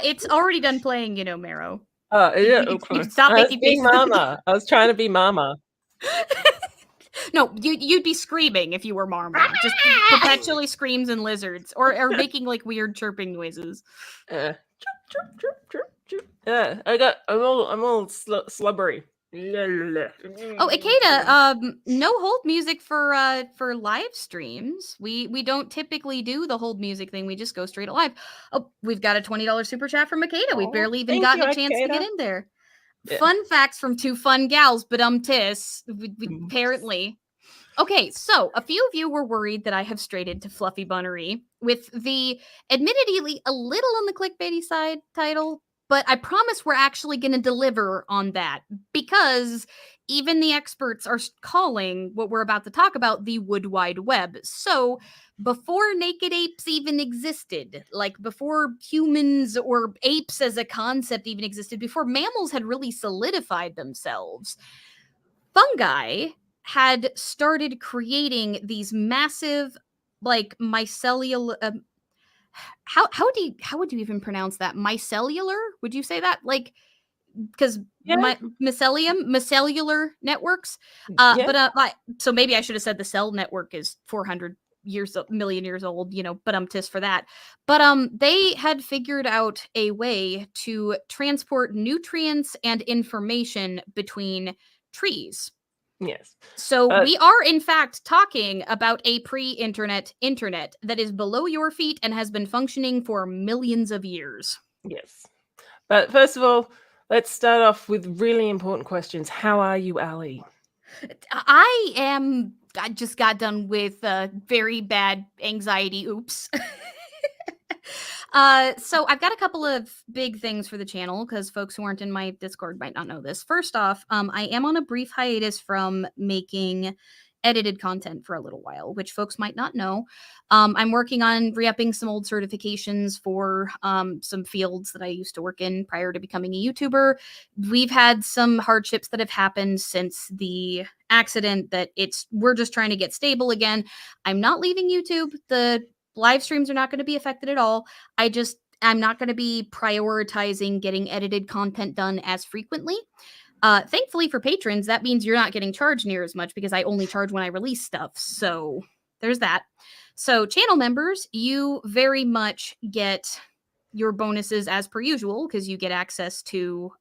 It's already done playing, Marrow. Oh, yeah, okay. Stop I was making being faces. Mama. I was trying to be Mama. No, you'd be screaming if you were Marma. Just perpetually screams and lizards, or making like weird chirping noises. Chirp, chirp, chirp, chirp, chirp. Yeah, I'm all slubbery. Oh, Akeda, no hold music for live streams. We don't typically do the hold music thing. We just go straight live. Oh, we've got a $20 super chat from Akeda. We've barely even gotten a chance to get in there. Yeah. Fun facts from two fun gals, but apparently. Okay, so a few of you were worried that I have strayed into fluffy bunnery with the admittedly a little on the clickbaity side title, but I promise we're actually going to deliver on that because even the experts are calling what we're about to talk about the woodwide web. So before naked apes even existed, like before humans or apes as a concept even existed, before mammals had really solidified themselves, fungi had started creating these massive, like mycellular. How would you even pronounce that? Mycellular? Would you say that? Like, because mycellular networks. So maybe I should have said the cell network is 400 million years old, but tis for that. But they had figured out a way to transport nutrients and information between trees. Yes. So we are, in fact, talking about a pre-internet internet that is below your feet and has been functioning for millions of years. Yes. But first of all, let's start off with really important questions. How are you, Ali? I just got done with very bad anxiety. Oops. So I've got a couple of big things for the channel because folks who aren't in my Discord might not know this. First off, I am on a brief hiatus from making edited content for a little while, which folks might not know. I'm working on re-upping some old certifications for some fields that I used to work in prior to becoming a YouTuber. We've had some hardships that have happened since the accident that we're just trying to get stable again. I'm not leaving YouTube. The live streams are not going to be affected at all. I'm not going to be prioritizing getting edited content done as frequently. Thankfully for patrons, that means you're not getting charged near as much because I only charge when I release stuff. So there's that. So channel members, you very much get your bonuses as per usual because you get access to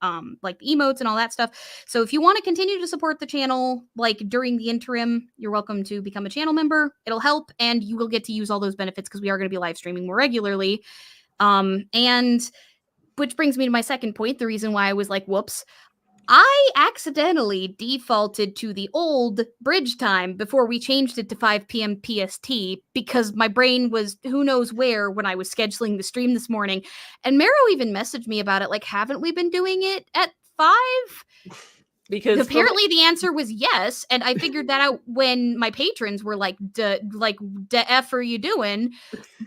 like the emotes and all that stuff. So if you want to continue to support the channel like during the interim, you're welcome to become a channel member. It'll help and you will get to use all those benefits because we are going to be live streaming more regularly. And which brings me to my second point, the reason why I was like, whoops. I accidentally defaulted to the old bridge time before we changed it to 5 p.m. PST because my brain was who knows where when I was scheduling the stream this morning. And Mero even messaged me about it, like, haven't we been doing it at 5? Because apparently the answer was yes, and I figured that out when my patrons were like, "The F are you doing?"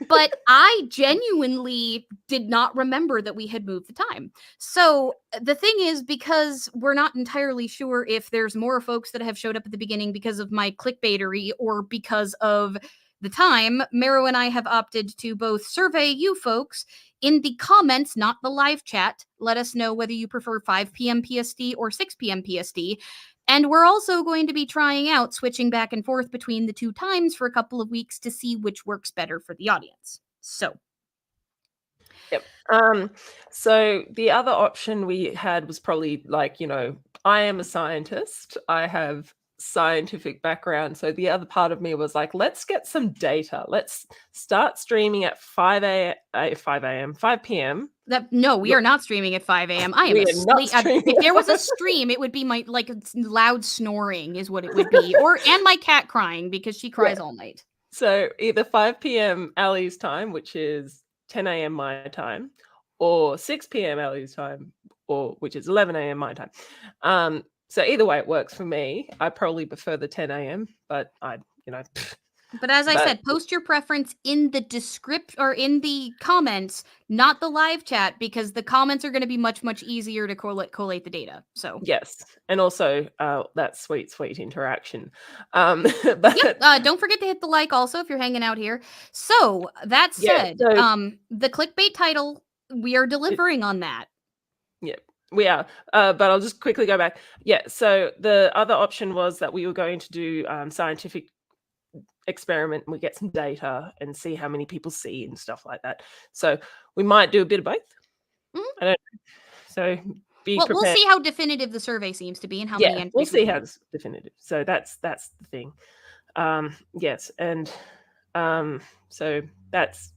But I genuinely did not remember that we had moved the time. So the thing is, because we're not entirely sure if there's more folks that have showed up at the beginning because of my clickbaitery or because of the time, Mero and I have opted to both survey you folks in the comments, not the live chat. Let us know whether you prefer 5 p.m. PST or 6 p.m. PST. And we're also going to be trying out switching back and forth between the two times for a couple of weeks to see which works better for the audience. So. Yep. So the other option we had was probably like, I am a scientist. I have scientific background. So the other part of me was like, let's get some data. Let's start streaming at 5 p.m. No, we are not streaming at 5 a.m. I am asleep. If there was a stream, it would be my loud snoring is what it would be. And my cat crying because she cries all night. So either 5 p.m. Ali's time, which is 10 a.m. my time, or 6 p.m. Ali's time, which is 11 a.m. my time. So either way, it works for me. I probably prefer the 10 a.m., but But as I said, post your preference in the description or in the comments, not the live chat, because the comments are going to be much, much easier to collate the data. So yes, and also that sweet interaction. Don't forget to hit the like also if you're hanging out here. So that said, the clickbait title We are delivering on that. Yeah, we are. But I'll just quickly go back. Yeah, so the other option was that we were going to do scientific experiment and we get some data and see how many people see and stuff like that. So we might do a bit of both. I don't know. So be Well, we'll prepared. see how definitive the survey seems to be and how many Yeah, we'll entries we see get. how it's definitive. So that's the thing. Yes, and so that's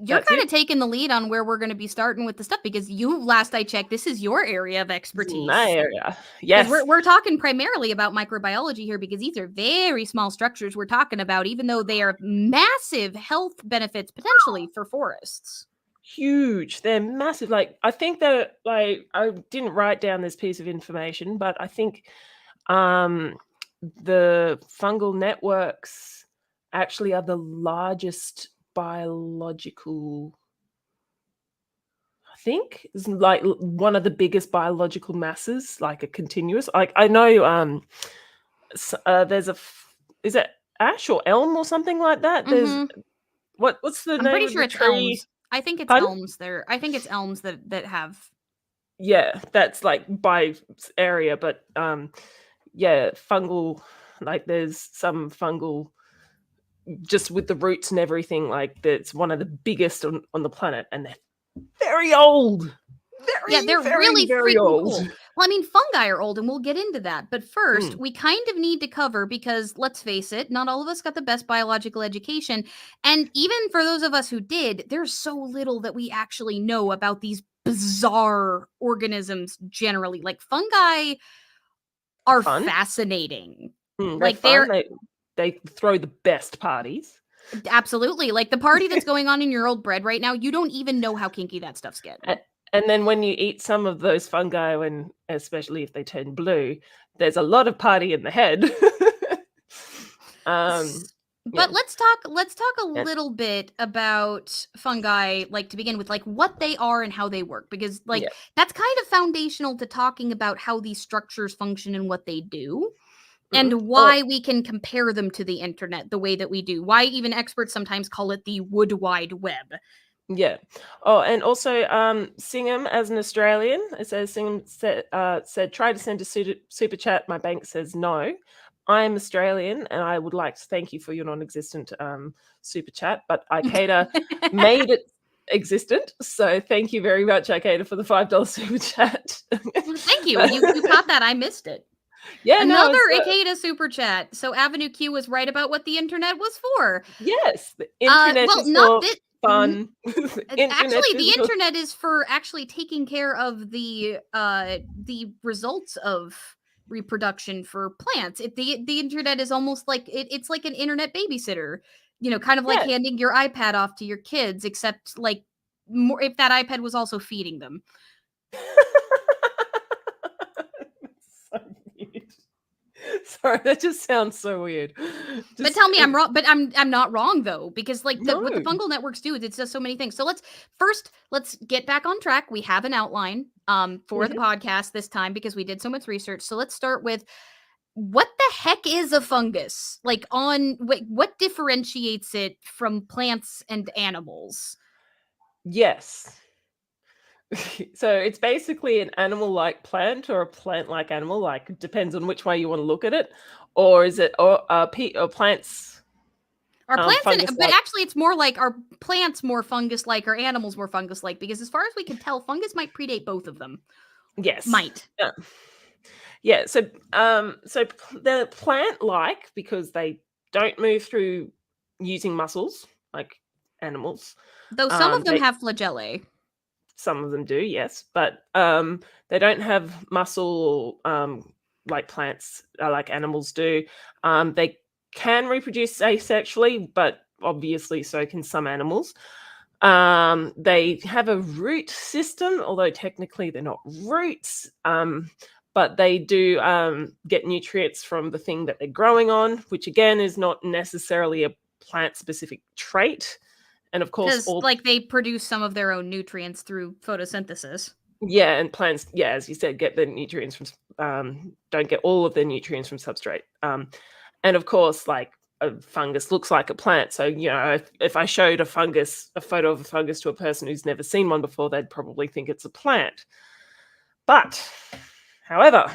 You're kind it. of taking the lead on where we're going to be starting with the stuff because last I checked, this is your area of This is expertise. my area. Yes. We're talking primarily about microbiology here because these are very small structures we're talking about, even though they are massive health benefits potentially for forests. Huge. They're massive. Like, I think that, like, I didn't write down this piece of information, but I think the fungal networks actually are the largest biological, I think is like one of the biggest biological masses, like a continuous. Like, I know there's is it ash or elm or something like that? There's what's the I'm name pretty of sure the it's tree? elms. I think it's Pardon? elms there. I think it's elms that have. Yeah, that's like by area, but yeah, fungal, like there's some fungal just with the roots and everything, like that's one of the biggest on the planet, and they're very old. Yeah, they're Very, really very freaking old. cool. Well, I mean, fungi are old, and we'll get into that. But first, we kind of need to cover because let's face it, not all of us got the best biological education. And even for those of us who did, there's so little that we actually know about these bizarre organisms generally. Like fungi are Fun. fascinating. They're Like fun. they're They throw the best parties. absolutely like the party that's going on in your old bread right now, you don't even know how kinky that stuff's getting. And then when you eat some of those fungi, when especially if they turn blue, there's a lot of party in the head. But Yeah. let's talk a And little bit about fungi, like to begin with, like what they are and how they work, because like yeah. that's kind of foundational to talking about how these structures function and what they do. Mhm. And why we can compare them to the internet the way that we do. Why even experts sometimes call it the woodwide web. Yeah. Oh, and also, Singham, as an Australian, it says Singham said, try to send a super chat. My bank says no. I am Australian, and I would like to thank you for your non-existent super chat. But Icada made it existent, so thank you very much, Icada, for the $5 super chat. Thank you. You caught that. I missed it. Yeah, no, Another Icada super chat. So Avenue Q was right about what the internet was for. yes, the internet Well, is not for this. fun. The internet Actually, the is for internet is for actually taking care of the results of reproduction for plants. The internet is almost like it's like an internet babysitter, kind of like yeah. handing your iPad off to your kids, except like more if that iPad was also feeding them. So weird. Sorry, that just sounds so weird. But tell me I'm wrong. But I'm not wrong though, because like No. what the fungal networks do is it does so many things. So let's get back on track. We have an outline for the podcast this time because we did so much research. So let's start with what the heck is a fungus? Like what differentiates it from plants and animals? Yes. So it's basically an animal-like plant or a plant-like animal, like it depends on which way you want to look at it. Or is it or plants Are plants but fungus-like? actually it's more like are plants more fungus like or animals more fungus like because as far as we can tell fungus might predate both of them. Yes. Might. Yeah. Yeah, so they're plant-like because they don't move through using muscles like animals. Though some of them They have flagellae. Some of them do, yes, but they don't have muscle like plants, like animals do. They can reproduce asexually, but obviously so can some animals. They have a root system, although technically they're not roots, but they do get nutrients from the thing that they're growing on, which again is not necessarily a plant-specific trait. And of course, Because like they produce some of their own nutrients through photosynthesis. yeah, and plants, yeah, as you said, get the nutrients from don't get all of their nutrients from substrate. And of course, like fungus looks like a plant. So, if I showed a photo of a fungus to a person who's never seen one before, they'd probably think it's a plant. But, however,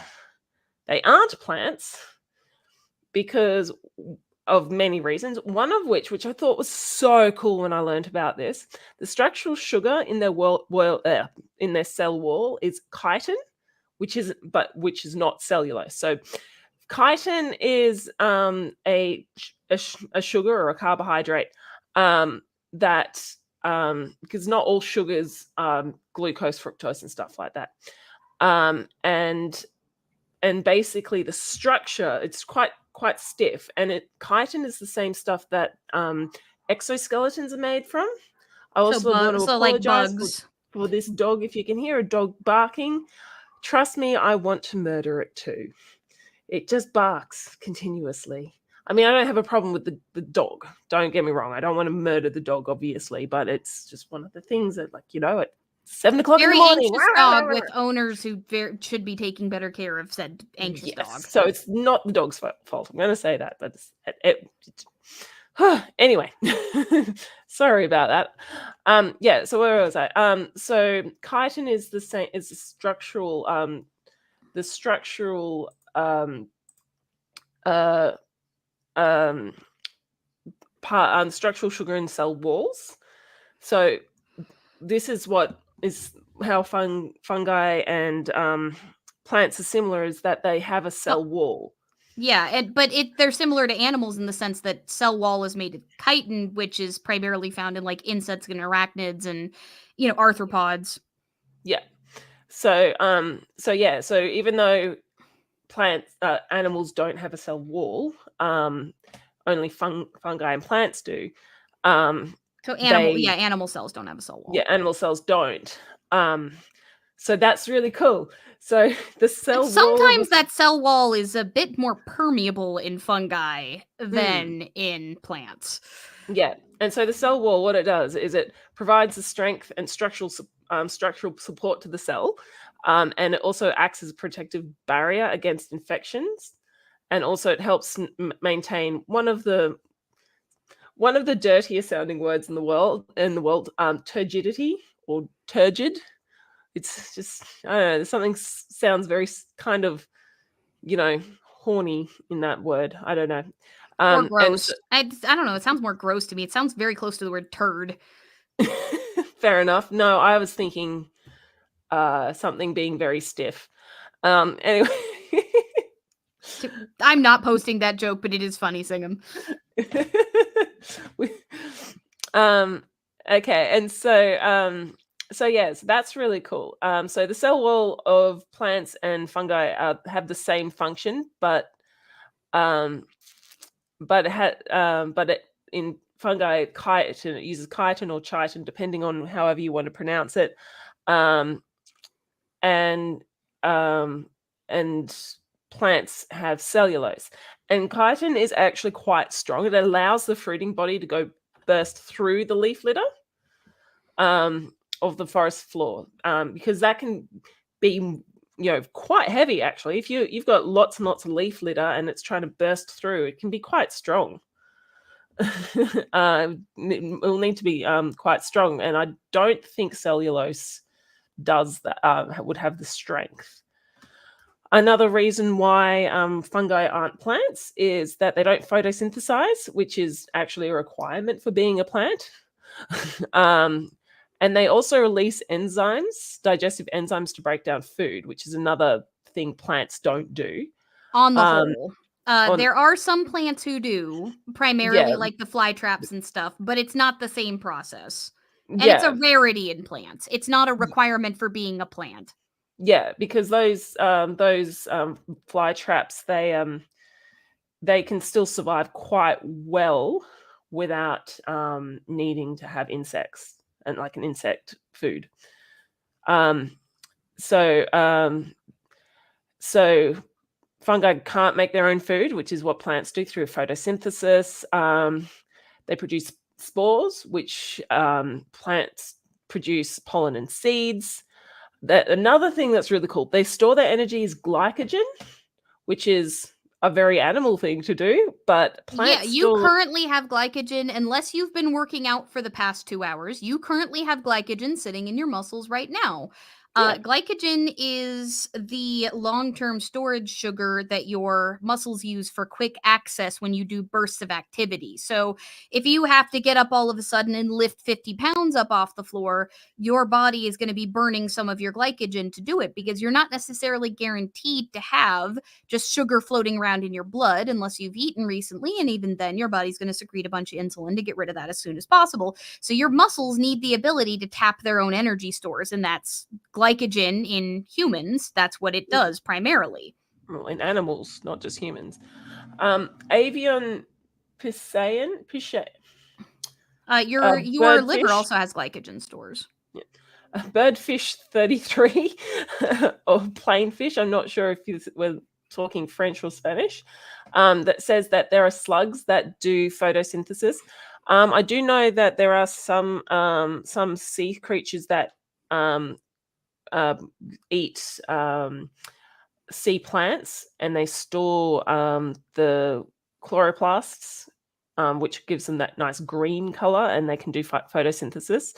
they aren't plants because of many reasons, one of which I thought was so cool when I learned about this. The structural sugar in their in their cell wall is chitin, which is not cellulose. So chitin is a sugar or a carbohydrate that because not all sugars glucose, fructose, and stuff like that. And basically the structure, it's quite stiff, and chitin is the same stuff that exoskeletons are made from. I also want to like apologize bugs. for this dog. If you can hear a dog barking, trust me, I want to murder it too. It just barks continuously. I mean, I don't have a problem with the dog. Don't get me wrong. I don't want to murder the dog, obviously, but it's just one of the things that, like, at 7 o'clock in the morning. Very anxious dog with owners who should be taking better care of said anxious dog. So it's not the dog's fault. I'm going to say that, but anyway, sorry about that. So where was I? So chitin is the same as the structural structural sugar in cell walls. So this is how fungi and plants are similar, is that they have a cell wall. Yeah, but they're similar to animals in the sense that cell wall is made of chitin, which is primarily found in like insects and arachnids and arthropods. Yeah. So even though animals don't have a cell wall, only fungi and plants do. So animal cells don't have a cell wall. Yeah, animal cells don't. So that's really cool. So the cell wall. Sometimes that cell wall is a bit more permeable in fungi than in plants. Yeah, and so the cell wall, what it does is it provides the strength and structural support to the cell, and it also acts as a protective barrier against infections, and also it helps maintain one of the dirtier sounding words in the world, turgidity or turgid. It's just, I don't know, something sounds very kind of, horny in that word. I don't know. Or gross. I don't know. It sounds more gross to me. It sounds very close to the word turd. Fair enough. No, I was thinking something being very stiff. Anyway. I'm not posting that joke, but it is funny, Singham. Okay, and so that's really cool. So the cell wall of plants and fungi have the same function, but in fungi, chitin, it uses chitin or chitin, depending on however you want to pronounce it, and plants have cellulose. And chitin is actually quite strong. It allows the fruiting body to burst through the leaf litter of the forest floor, because that can be quite heavy. Actually, if you've got lots and lots of leaf litter and it's trying to burst through, it can be quite strong. It will need to be quite strong, and I don't think cellulose does that, would have the strength. Another reason why fungi aren't plants is that they don't photosynthesize, which is actually a requirement for being a plant. And they also release digestive enzymes to break down food, which is another thing plants don't do. On the whole. There are some plants who do, primarily like the fly traps and stuff, but it's not the same process. And it's a rarity in plants. It's not a requirement for being a plant. Yeah, because those fly traps, they can still survive quite well without needing to have insects and like an insect food. So fungi can't make their own food, which is what plants do through photosynthesis. They produce spores, which plants produce pollen and seeds. Another thing that's really cool, they store their energy as glycogen, which is a very animal thing to do, but Yeah, plants you still. currently have glycogen, unless you've been working out for the past 2 hours. You currently have glycogen sitting in your muscles right now. Yeah. Glycogen is the long term storage sugar that your muscles use for quick access when you do bursts of activity. So, if you have to get up all of a sudden and lift 50 pounds up off the floor, your body is going to be burning some of your glycogen to do it, because you're not necessarily guaranteed to have just sugar floating around in your blood unless you've eaten recently. And even then, your body's going to secrete a bunch of insulin to get rid of that as soon as possible. So your muscles need the ability to tap their own energy stores, and that's glycogen in humans. That's what it does primarily. Well, in animals, not just humans. Avian Pisaean, Your liver birdfish, also has glycogen stores. birdfish 33, or plain fish. I'm not sure if we're talking French or Spanish. That says that there are slugs that do photosynthesis. I do know that there are some sea creatures that eat sea plants, and they store the chloroplasts, which gives them that nice green color, and they can do photosynthesis.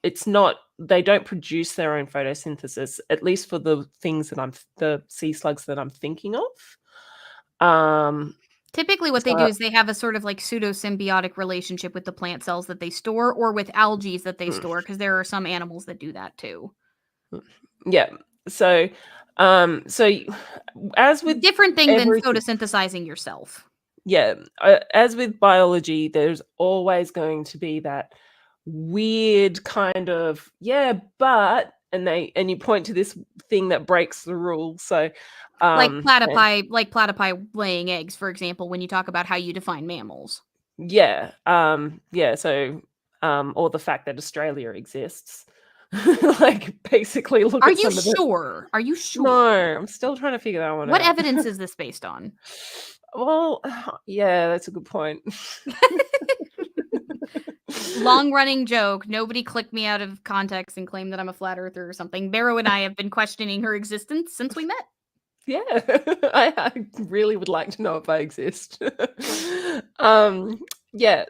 It's not, they don't produce their own photosynthesis, at least for the things that the sea slugs that I'm thinking of. Typically, what they do is they have a sort of like pseudo-symbiotic relationship with the plant cells that they store, or with algae that they store, because there are some animals that do that too. Yeah. So, as with different thing than everything, photosynthesizing yourself. yeah, as with biology, there's always going to be that weird kind of, yeah, but, and you point to this thing that breaks the rule. So, Like and platypi laying eggs, for example, when you talk about how you define mammals. yeah, yeah. So, or the fact that Australia exists. Like, basically, look Are at you some of the. sure? Are you sure? No, I'm still trying to figure that one What out. evidence is this based on? Well, yeah, that's a good point. Long running joke. Nobody click me out of context and claim that I'm a flat earther or something. Barrow and I have been questioning her existence since we met. Yeah, I really would like to know if I exist. Yeah,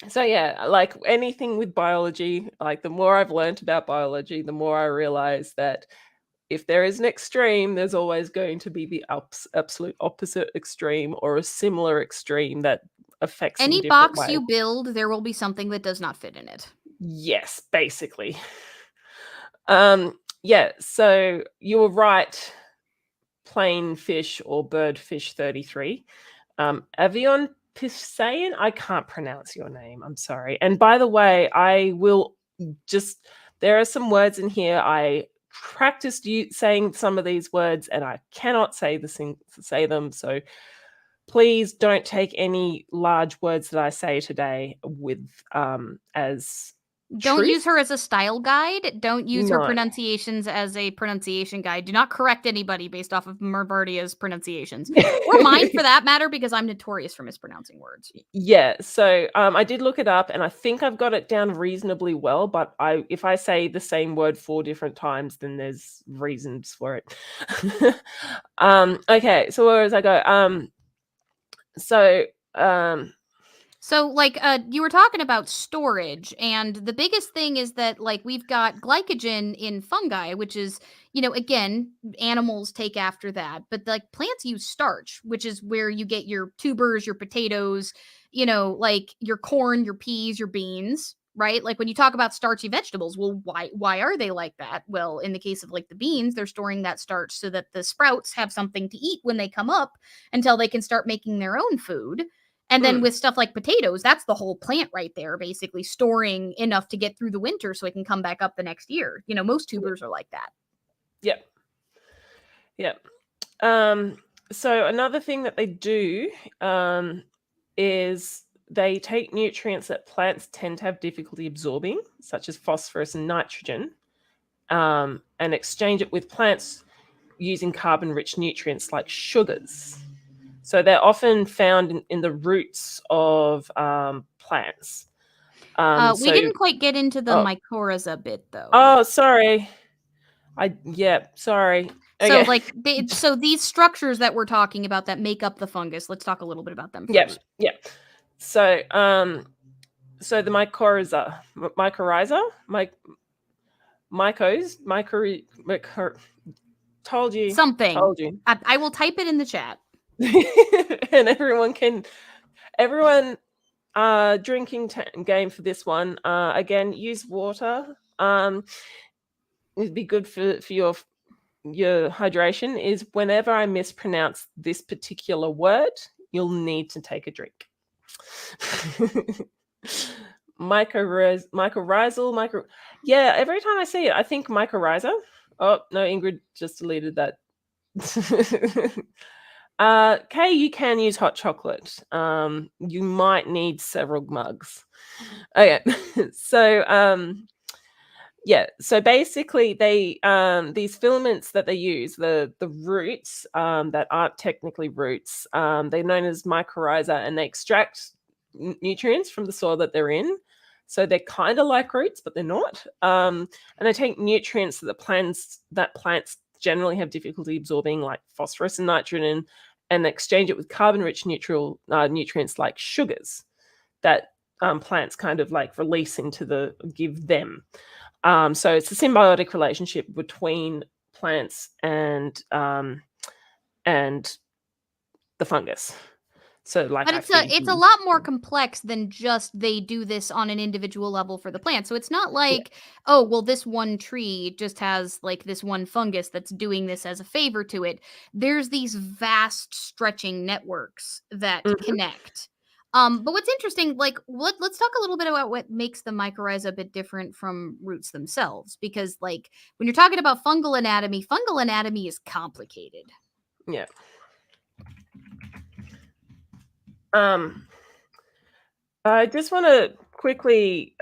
so yeah, like anything with biology, like the more I've learned about biology, the more I realize that if there is an extreme, there's always going to be the absolute opposite extreme, or a similar extreme that affects in Any different box ways. you build, there will be something that does not fit in it. Yes, basically. Yeah, so you were right, plain fish or birdfish 33. Avion Pisaean, I can't pronounce your name, I'm sorry. And by the way, I will just, there are some words in here, I practiced saying some of these words and I cannot say them, so please don't take any large words that I say today with as Don't use truth. her as a style guide. Don't use her No. pronunciations as a pronunciation guide. Do not correct anybody based off of Merbardia's pronunciations. Or mine, for that matter, because I'm notorious for mispronouncing words. Yeah, so I did look it up, and I think I've got it down reasonably well, but if I say the same word 4 different times, then there's reasons for it. Okay, so where was I go? So, So, like, you were talking about storage, and the biggest thing is that, like, we've got glycogen in fungi, which is, again, animals take after that, but like plants use starch, which is where you get your tubers, your potatoes, like your corn, your peas, your beans, right? Like when you talk about starchy vegetables, well, why are they like that? Well, in the case of like the beans, they're storing that starch so that the sprouts have something to eat when they come up until they can start making their own food. And then with stuff like potatoes, that's the whole plant right there, basically storing enough to get through the winter so it can come back up the next year. Most tubers are like that. Yep. Yep. So another thing that they do is they take nutrients that plants tend to have difficulty absorbing, such as phosphorus and nitrogen, and exchange it with plants using carbon-rich nutrients like sugars. So they're often found in the roots of plants. We didn't quite get into the mycorrhiza bit, though. Oh, sorry. Sorry. So, Okay. so these structures that we're talking about that make up the fungus, let's talk a little bit about them Yeah, first. yeah. So, so the mycorrhiza, told you, Something. told you. I will type it in the chat. And everyone drinking game for this one. Again, use water. It'd be good for your hydration. Is whenever I mispronounce this particular word, you'll need to take a drink. Mycorrhizal. Yeah, every time I see it, I think mycorrhiza. Oh no, Ingrid just deleted that. Kay, you can use hot chocolate. You might need several mugs. Okay, so yeah, so basically they these filaments that they use, the roots that aren't technically roots, they're known as mycorrhiza, and they extract nutrients from the soil that they're in. So they're kind of like roots, but they're not. And they take nutrients that plants generally have difficulty absorbing, like phosphorus and nitrogen, and exchange it with carbon-rich nutrients like sugars that plants kind of like release give them. So it's a symbiotic relationship between plants and the fungus. So like, But it's a lot more complex than just they do this on an individual level for the plant. So it's not like, oh, well, this one tree just has like this one fungus that's doing this as a favor to it. There's these vast stretching networks that connect. But what's interesting, like, let's talk a little bit about what makes the mycorrhiza a bit different from roots themselves, because like when you're talking about fungal anatomy is complicated. Yeah. I just want to quickly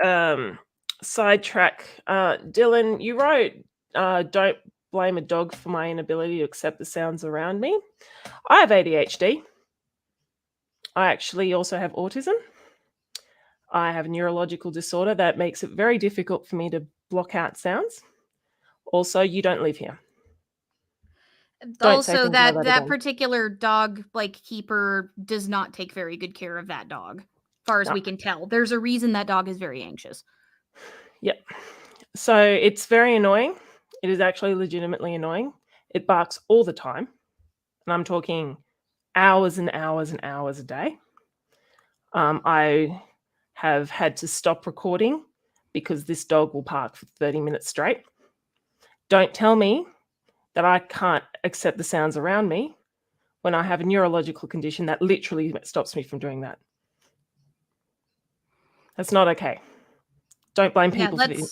sidetrack. Dylan, you wrote, "Don't blame a dog for my inability to accept the sounds around me." I have ADHD. I actually also have autism. I have a neurological disorder that makes it very difficult for me to block out sounds. Also, you don't live here. Don't say Also, things like that that again. particular dog like keeper does not take very good care of that dog, far as No. we can tell. There's a reason that dog is very anxious. Yep. So it's very annoying. It is actually legitimately annoying. It barks all the time. And I'm talking hours and hours and hours a day. I have had to stop recording because this dog will bark for 30 minutes straight. Don't tell me that I can't accept the sounds around me when I have a neurological condition that literally stops me from doing that. That's not okay. Don't blame Yeah, people for the.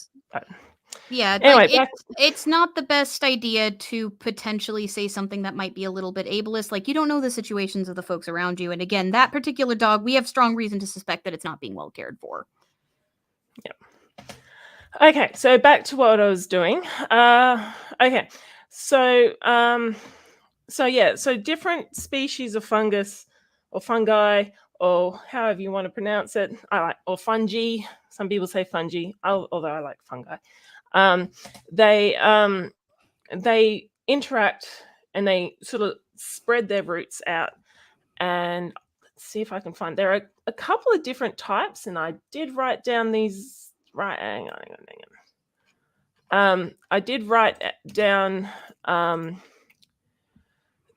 yeah, Anyway, like it's not the best idea to potentially say something that might be a little bit ableist. Like you don't know the situations of the folks around you. And again, that particular dog, we have strong reason to suspect that it's not being well cared for. Okay, so back to what I was doing. Okay, so so different species of fungus or fungi or however you want to pronounce it. Or fungi. Some people say fungi, although I like fungi. They interact and they sort of spread their roots out. And let's see if I can find. There are a couple of different types, and I did write down these. Right, hang on. I did write down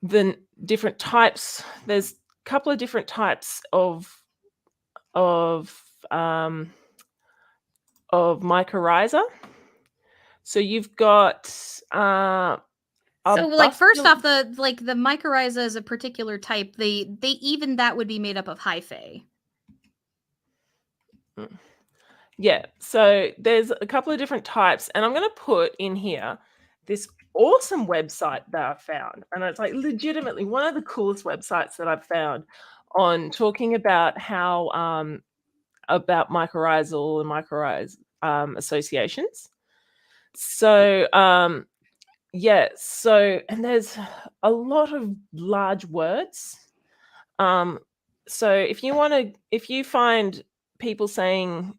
the different types. There's a couple of different types of mycorrhiza. So you've got So like first off, the mycorrhiza is a particular type. They even that would be made up of hyphae. Yeah, so there's a couple of different types, and I'm going to put in here this awesome website that I found, and it's like legitimately one of the coolest websites that I've found on talking about how about mycorrhizal and associations. So yeah, and there's a lot of large words. So if you find people saying,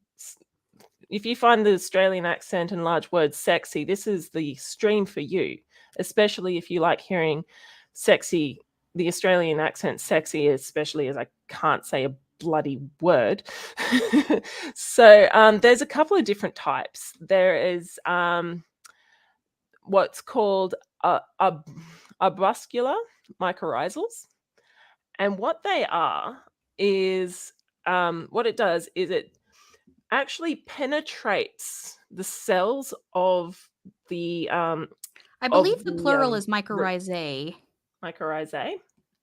if you find the Australian accent and large words sexy, this is the stream for you, especially if you like hearing sexy, the Australian accent sexy, especially as I can't say a bloody word. So there's a couple of different types. There is what's called arbuscular mycorrhizals. And what they are is what it does is it actually penetrates the cells of the I believe the plural is root mycorrhizae. mycorrhizae.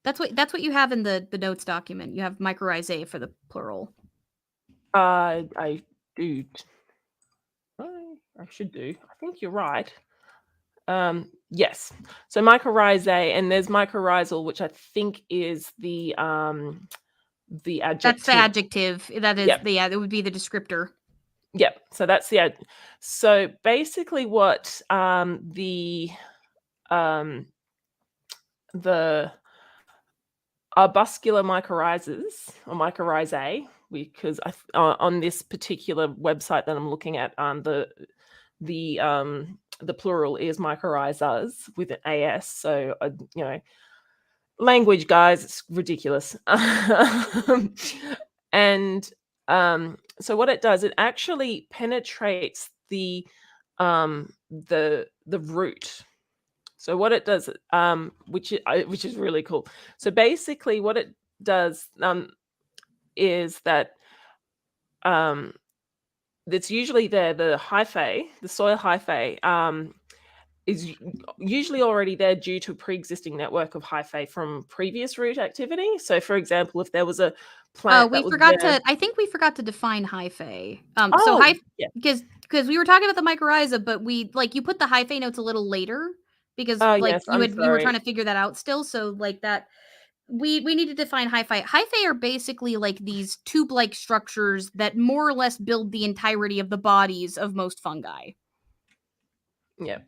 That's what you have in the notes document. You have mycorrhizae for the plural. I do. I should do. I think you're right. Yes. So mycorrhizae, and there's mycorrhizal, which I think is the adjective. That's the adjective. That is Yep. that would be the descriptor. Yep. So that's the so basically what the arbuscular mycorrhizas or mycorrhizae, because on this particular website that I'm looking at, the plural is mycorrhizas with an as. So language, guys, it's ridiculous. And so what it does, it actually penetrates the root. So what it does, which is really cool. So basically, what it does is that it's usually there. The hyphae, the soil hyphae, is usually already there due to a pre-existing network of hyphae from previous root activity. So, for example, if there was a plant that was there, I think we forgot to define hyphae. oh yeah, Because we were talking about the mycorrhiza, but you put the hyphae notes a little later because yes, I'm you were trying sorry. to figure that out still. So like that we need to define hyphae. Hyphae are basically like these tube-like structures that more or less build the entirety of the bodies of most fungi. Yeah.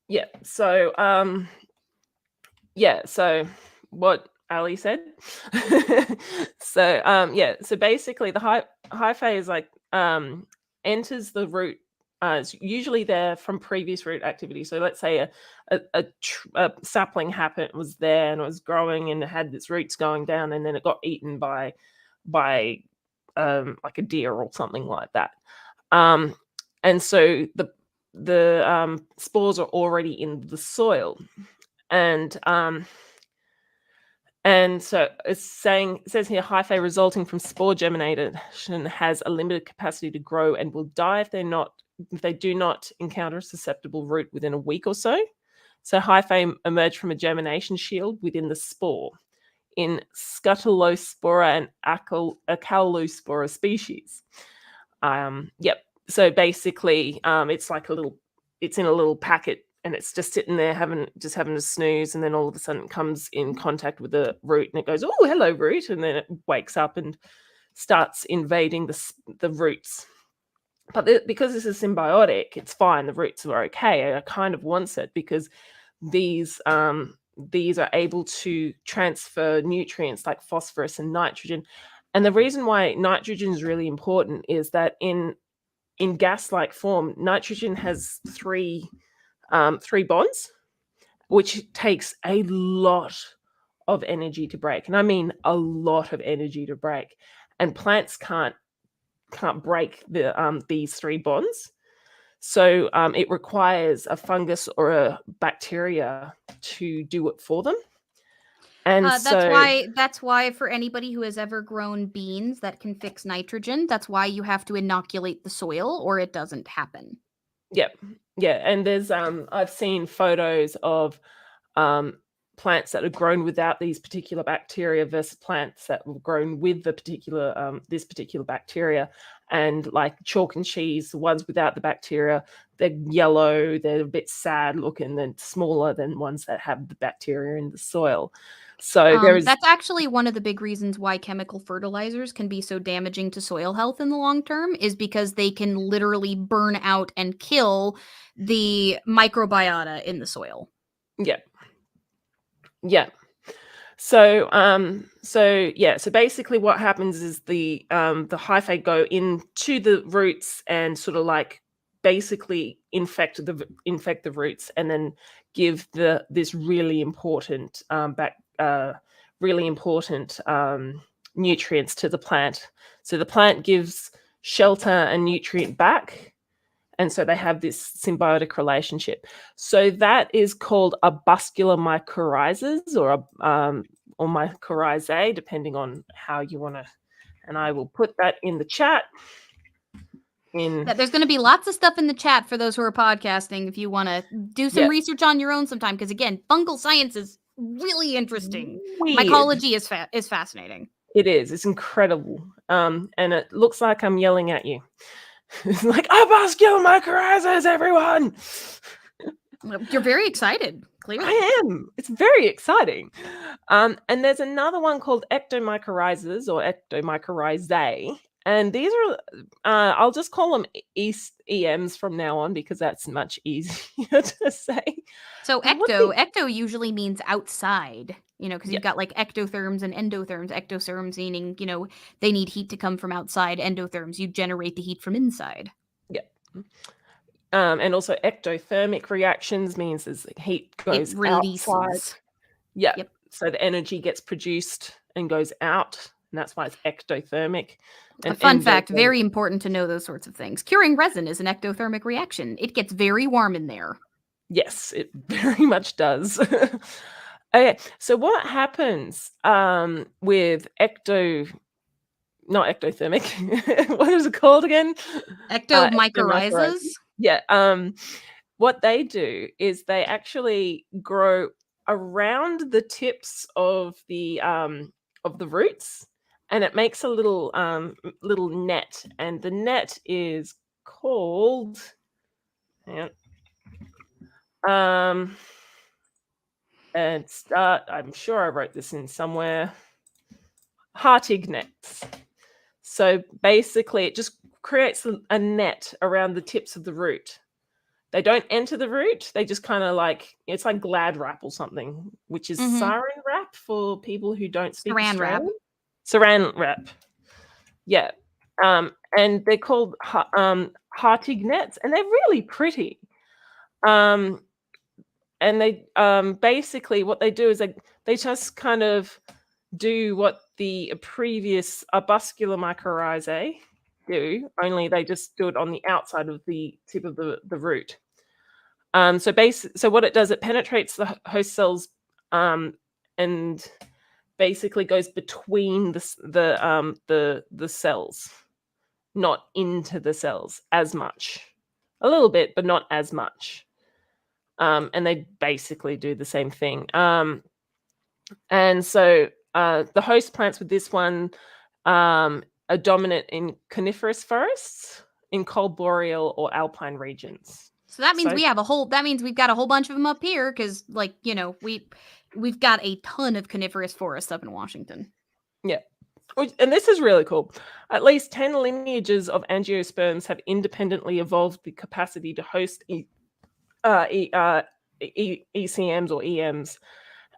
Yeah. So so what Ali said. So yeah, so basically the hyphae is like enters the root. It's usually there from previous root activity. So let's say a sapling was there and it was growing and it had its roots going down, and then it got eaten by like a deer or something like that. And so the spores are already in the soil, and so it says here, hyphae resulting from spore germination has a limited capacity to grow and will die if they do not encounter a susceptible root within a week or so. So hyphae emerge from a germination shield within the spore in Scutellospora and Acaulospora species. Yep. So basically, it's in a little packet, and it's just sitting there having a snooze, and then all of a sudden it comes in contact with the root, and it goes, "Oh, hello, root," and then it wakes up and starts invading the roots. But because this is symbiotic, it's fine. The roots are okay. I kind of wants it because these are able to transfer nutrients like phosphorus and nitrogen. And the reason why nitrogen is really important is that in gas-like form, nitrogen has three bonds, which takes a lot of energy to break, and I mean a lot of energy to break. And plants can't break these three bonds, so it requires a fungus or a bacteria to do it for them. And that's why for anybody who has ever grown beans that can fix nitrogen, that's why you have to inoculate the soil or it doesn't happen. Yep. Yeah, and there's I've seen photos of plants that are grown without these particular bacteria versus plants that were grown with the particular this particular bacteria. And like chalk and cheese, the ones without the bacteria, they're yellow, they're a bit sad looking, and smaller than ones that have the bacteria in the soil. So that's actually one of the big reasons why chemical fertilizers can be so damaging to soil health in the long term, is because they can literally burn out and kill the microbiota in the soil. Yeah. Yeah. So so basically what happens is the hyphae go into the roots and sort of like basically infect the roots and then give this really important nutrients to the plant. So the plant gives shelter and nutrient back, and so they have this symbiotic relationship. So that is called a buscular mycorrhizas or mycorrhizae, depending on how you want to. And I will put that in the chat. There's going to be lots of stuff in the chat for those who are podcasting if you want to do some research on your own sometime, because again, fungal science is really interesting. Weird. Mycology is fascinating. It is. It's incredible. And it looks like I'm yelling at you. It's like, buscular mycorrhizas, everyone! You're very excited, clearly. I am. It's very exciting. And there's another one called ectomycorrhizas or ectomycorrhizae. And these are, I'll just call them EMs from now on because that's much easier to say. So ecto usually means outside, because you've got like ectotherms and endotherms. Ectotherms meaning, they need heat to come from outside. Endotherms, you generate the heat from inside. Yeah. And also ectothermic reactions means as the heat goes outside. Yeah. Yep. So the energy gets produced and goes out, and that's why it's ectothermic. And a fun fact, very important to know those sorts of things. Curing resin is an ectothermic reaction. It gets very warm in there. Yes, it very much does. Okay, so what happens with not ectothermic, what is it called again? Ectomycorrhizas? Yeah. What they do is they actually grow around the tips of the roots, and it makes a little net, and the net is called I'm sure I wrote this in somewhere. Heartig nets. So basically it just creates a net around the tips of the root. They don't enter the root. They just kind of it's like glad wrap or something, which is saran wrap for people who don't speak Australian. Saran wrap. Yeah. And they're called Hartig nets, and they're really pretty. And they basically what they do is they just kind of do what the previous arbuscular mycorrhizae do, only they just do it on the outside of the tip of the root. So what it does, it penetrates the host cells and basically goes between the cells, not into the cells as much. A little bit, but not as much. And they basically do the same thing. And so the host plants with this one are dominant in coniferous forests in cold boreal or alpine regions. So that means we've got a whole bunch of them up here because, we've got a ton of coniferous forests up in Washington. Yeah. And this is really cool. At least 10 lineages of angiosperms have independently evolved the capacity to host ECMs or EMs.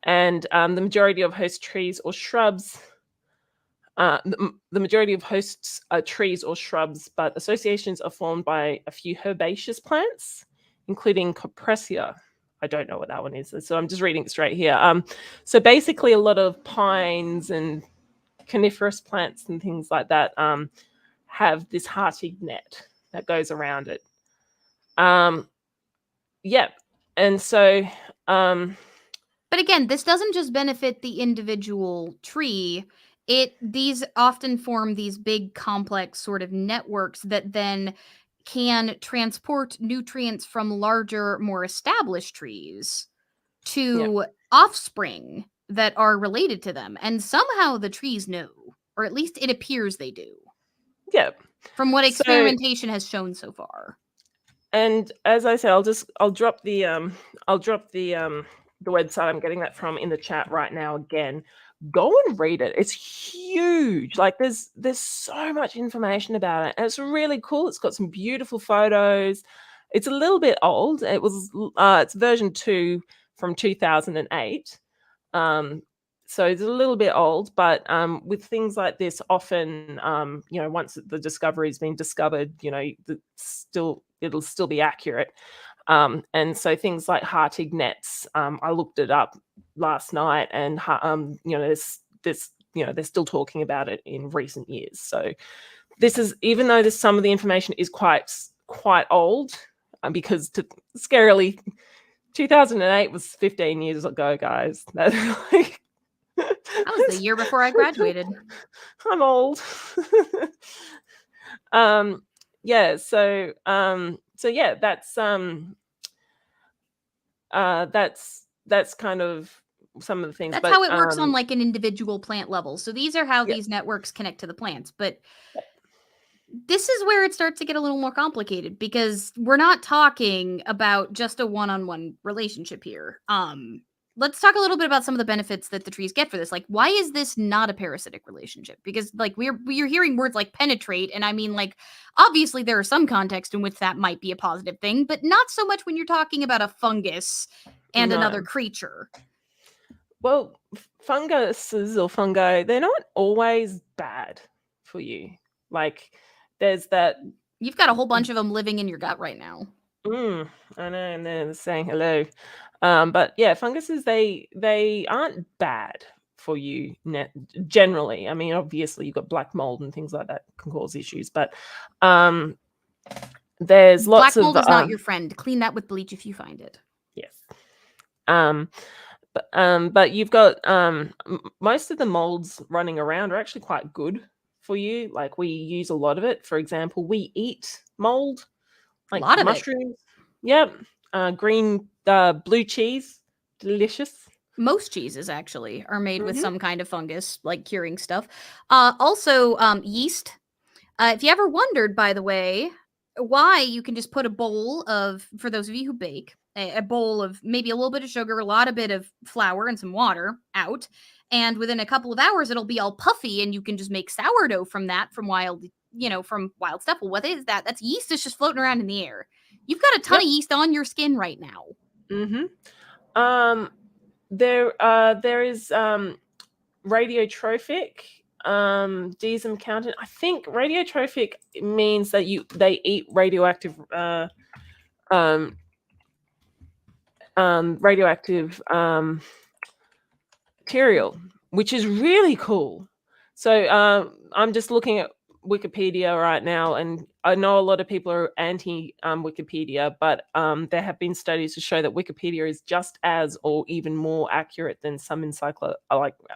And the majority of host trees or shrubs, the majority of hosts are trees or shrubs, but associations are formed by a few herbaceous plants, including Copresia. I don't know what that one is, so I'm just reading it straight here. So basically a lot of pines and coniferous plants and things like that have this Hartig net that goes around it. And so... But again, this doesn't just benefit the individual tree. These often form these big complex sort of networks that then can transport nutrients from larger, more established trees to offspring that are related to them. And somehow the trees know, or at least it appears they do. Yeah. From what experimentation has shown so far. And as I said, I'll drop the website I'm getting that from in the chat right now again. Go and read it. It's huge. There's so much information about it. And it's really cool. It's got some beautiful photos. It's a little bit old. It's version 2 from 2008. So it's a little bit old, but with things like this, often, once the discovery's been discovered, it'll still be accurate. And so things like Hartig nets, I looked it up last night, and they're still talking about it in recent years. So this is, even though some of the information is quite old, because scarily 2008 was 15 years ago, guys. That was the year before I graduated. I'm old. Yeah. So yeah, that's kind of some of the things. That's how it works on like an individual plant level. So these are how these networks connect to the plants. But this is where it starts to get a little more complicated, because we're not talking about just a one-on-one relationship here. Let's talk a little bit about some of the benefits that the trees get for this. Like, why is this not a parasitic relationship? Because like we're hearing words like penetrate, and I mean, like, obviously there are some context in which that might be a positive thing, but not so much when you're talking about a fungus and another creature. Well, funguses or fungi, they're not always bad for you. Like, there's that. You've got a whole bunch of them living in your gut right now. I know, and they're saying hello. But yeah, funguses, they aren't bad for you generally. I mean, obviously you've got black mold and things like that can cause issues, but there's lots of black mold is not your friend. Clean that with bleach if you find it. Yes. But you've got most of the molds running around are actually quite good for you. Like, we use a lot of it. For example, we eat mold, like a lot of mushrooms. Yep. Green blue cheese, delicious. Most cheeses actually are made with some kind of fungus, like curing stuff. Also, yeast. If you ever wondered, by the way, why you can just put a bowl of, for those of you who bake, a bowl of maybe a little bit of sugar, a bit of flour, and some water out, and within a couple of hours it'll be all puffy, and you can just make sourdough from that, from wild stuff. Well, what is that? That's yeast that's just floating around in the air. You've got a ton of yeast on your skin right now. There is radiotrophic counted. I think radiotrophic means that they eat radioactive material, which is really cool. So I'm just looking at Wikipedia right now, and I know a lot of people are anti Wikipedia, but there have been studies to show that Wikipedia is just as or even more accurate than some like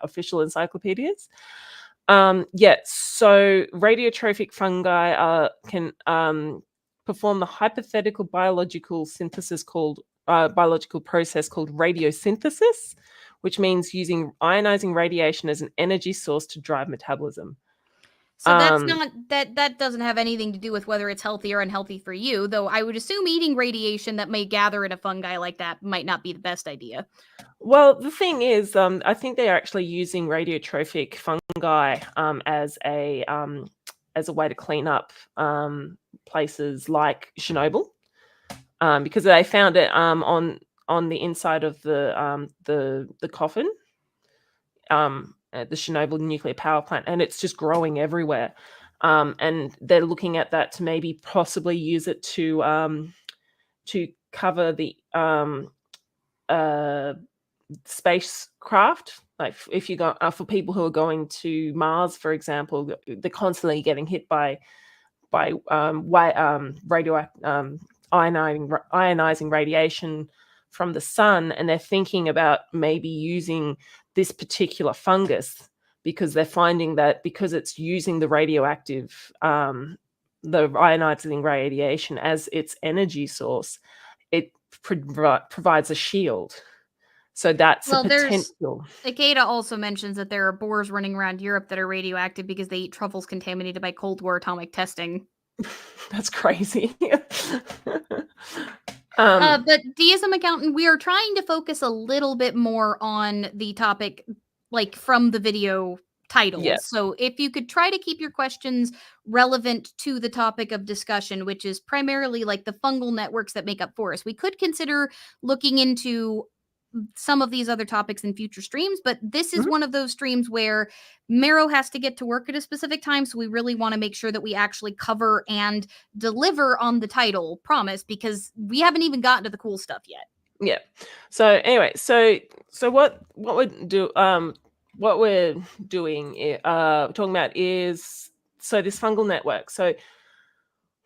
official encyclopedias. So radiotrophic fungi can perform the hypothetical biological process called radiosynthesis, which means using ionizing radiation as an energy source to drive metabolism. So that's not that doesn't have anything to do with whether it's healthy or unhealthy for you, though I would assume eating radiation that may gather in a fungi like that might not be the best idea. Well, the thing is, I think they're actually using radiotrophic fungi as a way to clean up places like Chernobyl, because they found it on the inside of the coffin, at the Chernobyl nuclear power plant, and it's just growing everywhere. And they're looking at that to maybe possibly use it to cover the spacecraft. Like, if you go for people who are going to Mars, for example, they're constantly getting hit by radioactive ionizing radiation from the sun, and they're thinking about maybe using this particular fungus, because they're finding that because it's using the radioactive the ionizing radiation as its energy source, it provides a shield. So that's a potential. JACAda also mentions that there are boars running around Europe that are radioactive because they eat truffles contaminated by Cold War atomic testing. That's crazy. But Deism Accountant, we are trying to focus a little bit more on the topic, like from the video title. Yeah. So if you could try to keep your questions relevant to the topic of discussion, which is primarily like the fungal networks that make up forests, we could consider looking into some of these other topics in future streams, but this is one of those streams where Marrow has to get to work at a specific time, so we really want to make sure that we actually cover and deliver on the title promise, because we haven't even gotten to the cool stuff yet. Yeah. So anyway, so what we're doing talking about is this fungal network. So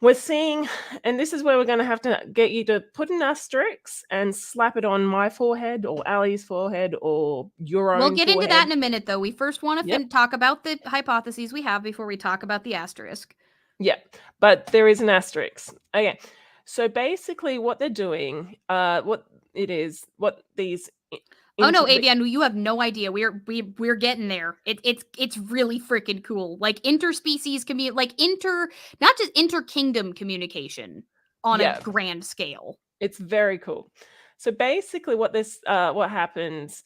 we're seeing, and this is where we're going to have to get you to put an asterisk and slap it on my forehead or Ali's forehead or your own We'll get forehead. into that in a minute, though. We first want to talk about the hypotheses we have before we talk about the asterisk. Yeah, but there is an asterisk. Okay, so basically what they're doing, what these... Oh no, Avian, you have no idea. We're getting there. It's really freaking cool. Like interspecies not just inter-kingdom communication on a grand scale. It's very cool. So basically what happens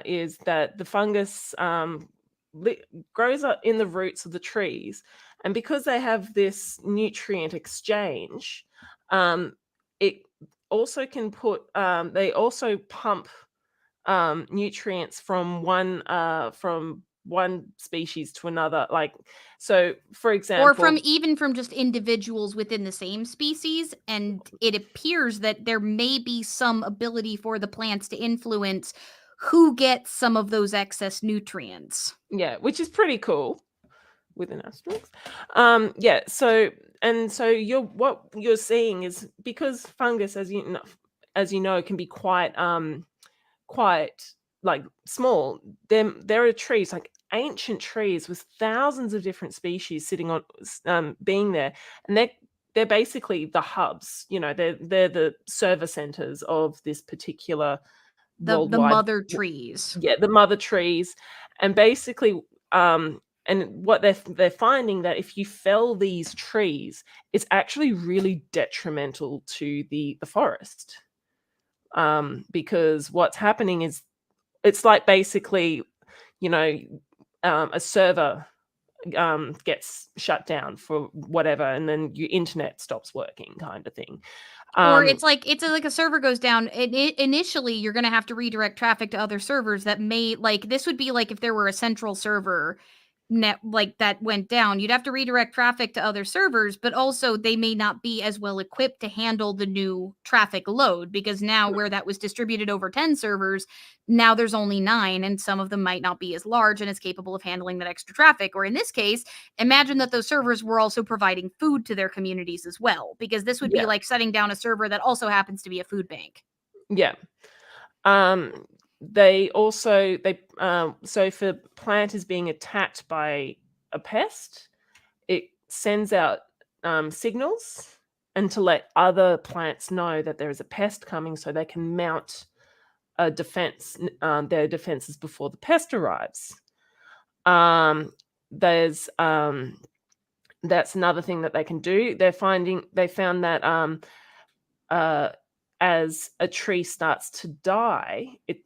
is that the fungus grows up in the roots of the trees, and because they have this nutrient exchange, it also can they also pump nutrients from one species to another. Like, so for example, or from just individuals within the same species, and it appears that there may be some ability for the plants to influence who gets some of those excess nutrients. Yeah, which is pretty cool, with an asterisk. So what you're seeing is, because fungus, as you know, can be quite like small. There are trees, like ancient trees with thousands of different species sitting on being there, and they're basically the hubs. They're the server centers of this particular the mother trees. Yeah, the mother trees. And basically and what they're finding, that if you fell these trees, it's actually really detrimental to the forest. Because what's happening is, it's like basically, a server gets shut down for whatever, and then your internet stops working, kind of thing. Or it's like a server goes down. Initially, you're going to have to redirect traffic to other servers that may, like, this would be like if there were a central server that went down, you'd have to redirect traffic to other servers, but also they may not be as well equipped to handle the new traffic load, because now where that was distributed over 10 servers, now there's only 9, and some of them might not be as large and as capable of handling that extra traffic. Or in this case, imagine that those servers were also providing food to their communities as well, because this would be like shutting down a server that also happens to be a food bank. Yeah. So if a plant is being attacked by a pest, it sends out signals, and to let other plants know that there is a pest coming, so they can mount a defense, their defenses before the pest arrives. That's another thing that they can do. They found that as a tree starts to die, it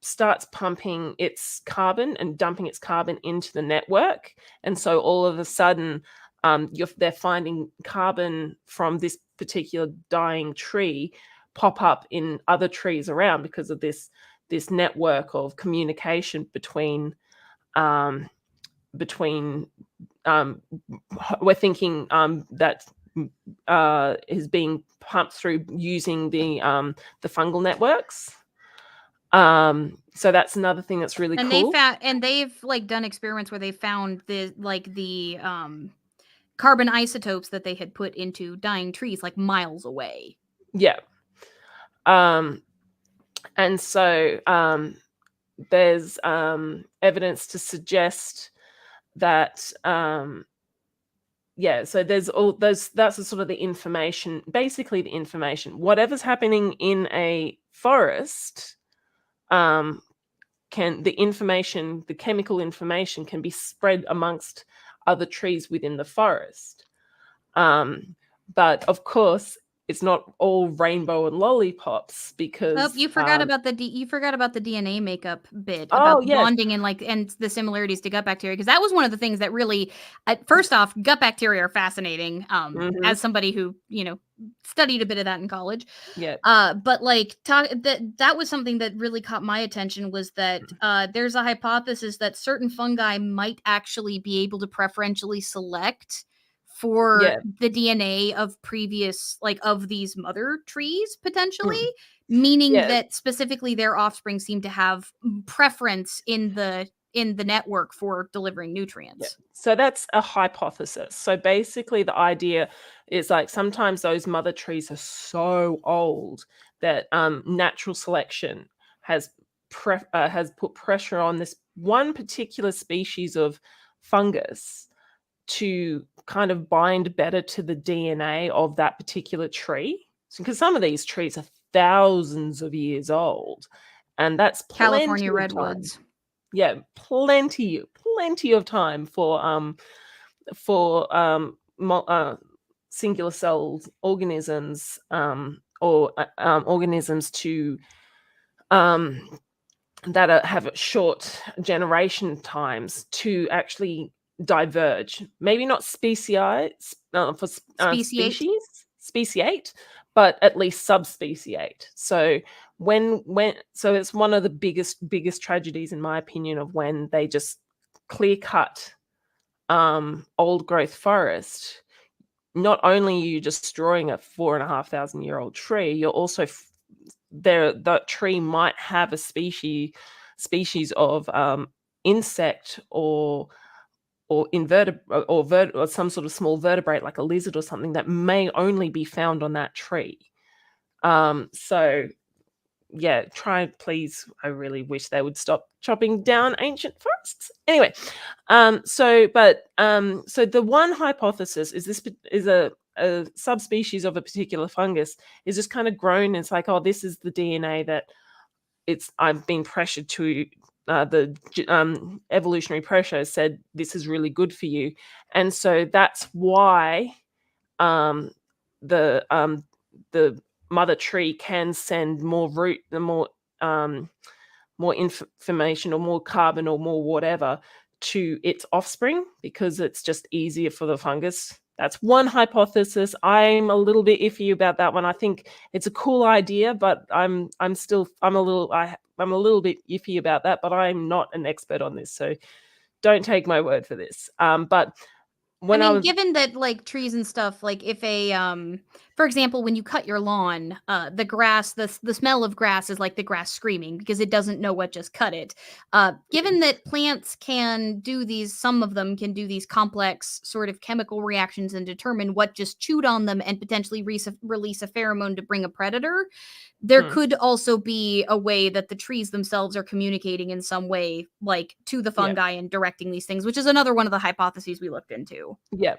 starts pumping its carbon and dumping its carbon into the network, and so all of a sudden they're finding carbon from this particular dying tree pop up in other trees around, because of this network of communication between we're thinking that is being pumped through using the fungal networks. So that's another thing that's really cool. They've like done experiments where they found the carbon isotopes that they had put into dying trees like miles away. Yeah. And so there's evidence to suggest that so there's all those, that's sort of the information, basically the information, whatever's happening in a forest, the chemical information can be spread amongst other trees within the forest. But of course, it's not all rainbow and lollipops, because you forgot about the DNA makeup bit oh about the yes, bonding and the similarities to gut bacteria, because that was one of the things that really, first off, gut bacteria are fascinating. As somebody who studied a bit of that in college, yeah, but like that was something that really caught my attention, was that there's a hypothesis that certain fungi might actually be able to preferentially select for yeah, the DNA of previous, like, of these mother trees, potentially, mm, meaning yeah. that specifically their offspring seem to have preference in the network for delivering Yeah. nutrients. So that's a hypothesis. So basically, the idea is like sometimes those mother trees are so old that natural selection has has put pressure on this one particular species of fungus to kind of bind better to the DNA of that particular tree. Because some of these trees are thousands of years old, and that's plenty California of time. redwoods. Yeah, plenty of time for singular celled organisms, or organisms to um, have short generation times to actually diverge. Maybe not Speciate. species, speciate, but at least subspeciate. So so it's one of the biggest tragedies, in my opinion, of when they just clear cut old growth forest. Not only are you just destroying a 4,500-year-old tree, you're also that tree might have a species of insect or invertebrate or some sort of small vertebrate like a lizard or something that may only be found on that tree. So yeah, try please. I really wish they would stop chopping down ancient forests. Anyway, so the one hypothesis is is a subspecies of a particular fungus is just kind of grown. It's like, oh, this is the DNA that I've been pressured to. Evolutionary pressure said this is really good for you, and so that's why um, the um, the mother tree can send more um, more information or more carbon or more whatever to its offspring, because it's just easier for the fungus. That's one hypothesis. I'm a little bit iffy about that one. I think it's a cool idea, but I'm a little bit iffy about that. But I'm not an expert on this, so don't take my word for this. But I when I mean, was given that, like, trees and stuff, like, if for example, when you cut your lawn, the grass, the smell of grass is like the grass screaming because it doesn't know what just cut it. Given that plants can do these, some of them can do these complex sort of chemical reactions and determine what just chewed on them and potentially release a pheromone to bring a predator, there hmm, could also be a way that the trees themselves are communicating in some way, like, to the yeah, fungi and directing these things, which is another one of the hypotheses we looked into. yeah.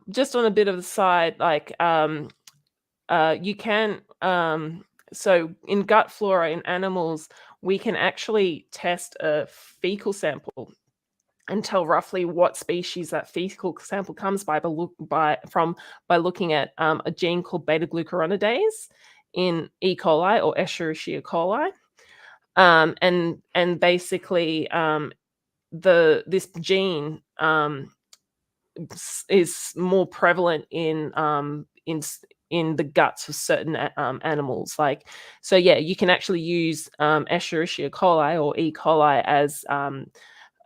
Just on a bit of the side, like you can so in gut flora in animals, we can actually test a fecal sample and tell roughly what species that fecal sample comes by looking at a gene called beta glucuronidase in E. coli or Escherichia coli. And basically the this gene is more prevalent in the guts of certain animals. Like, so yeah, you can actually use Escherichia coli or E. coli as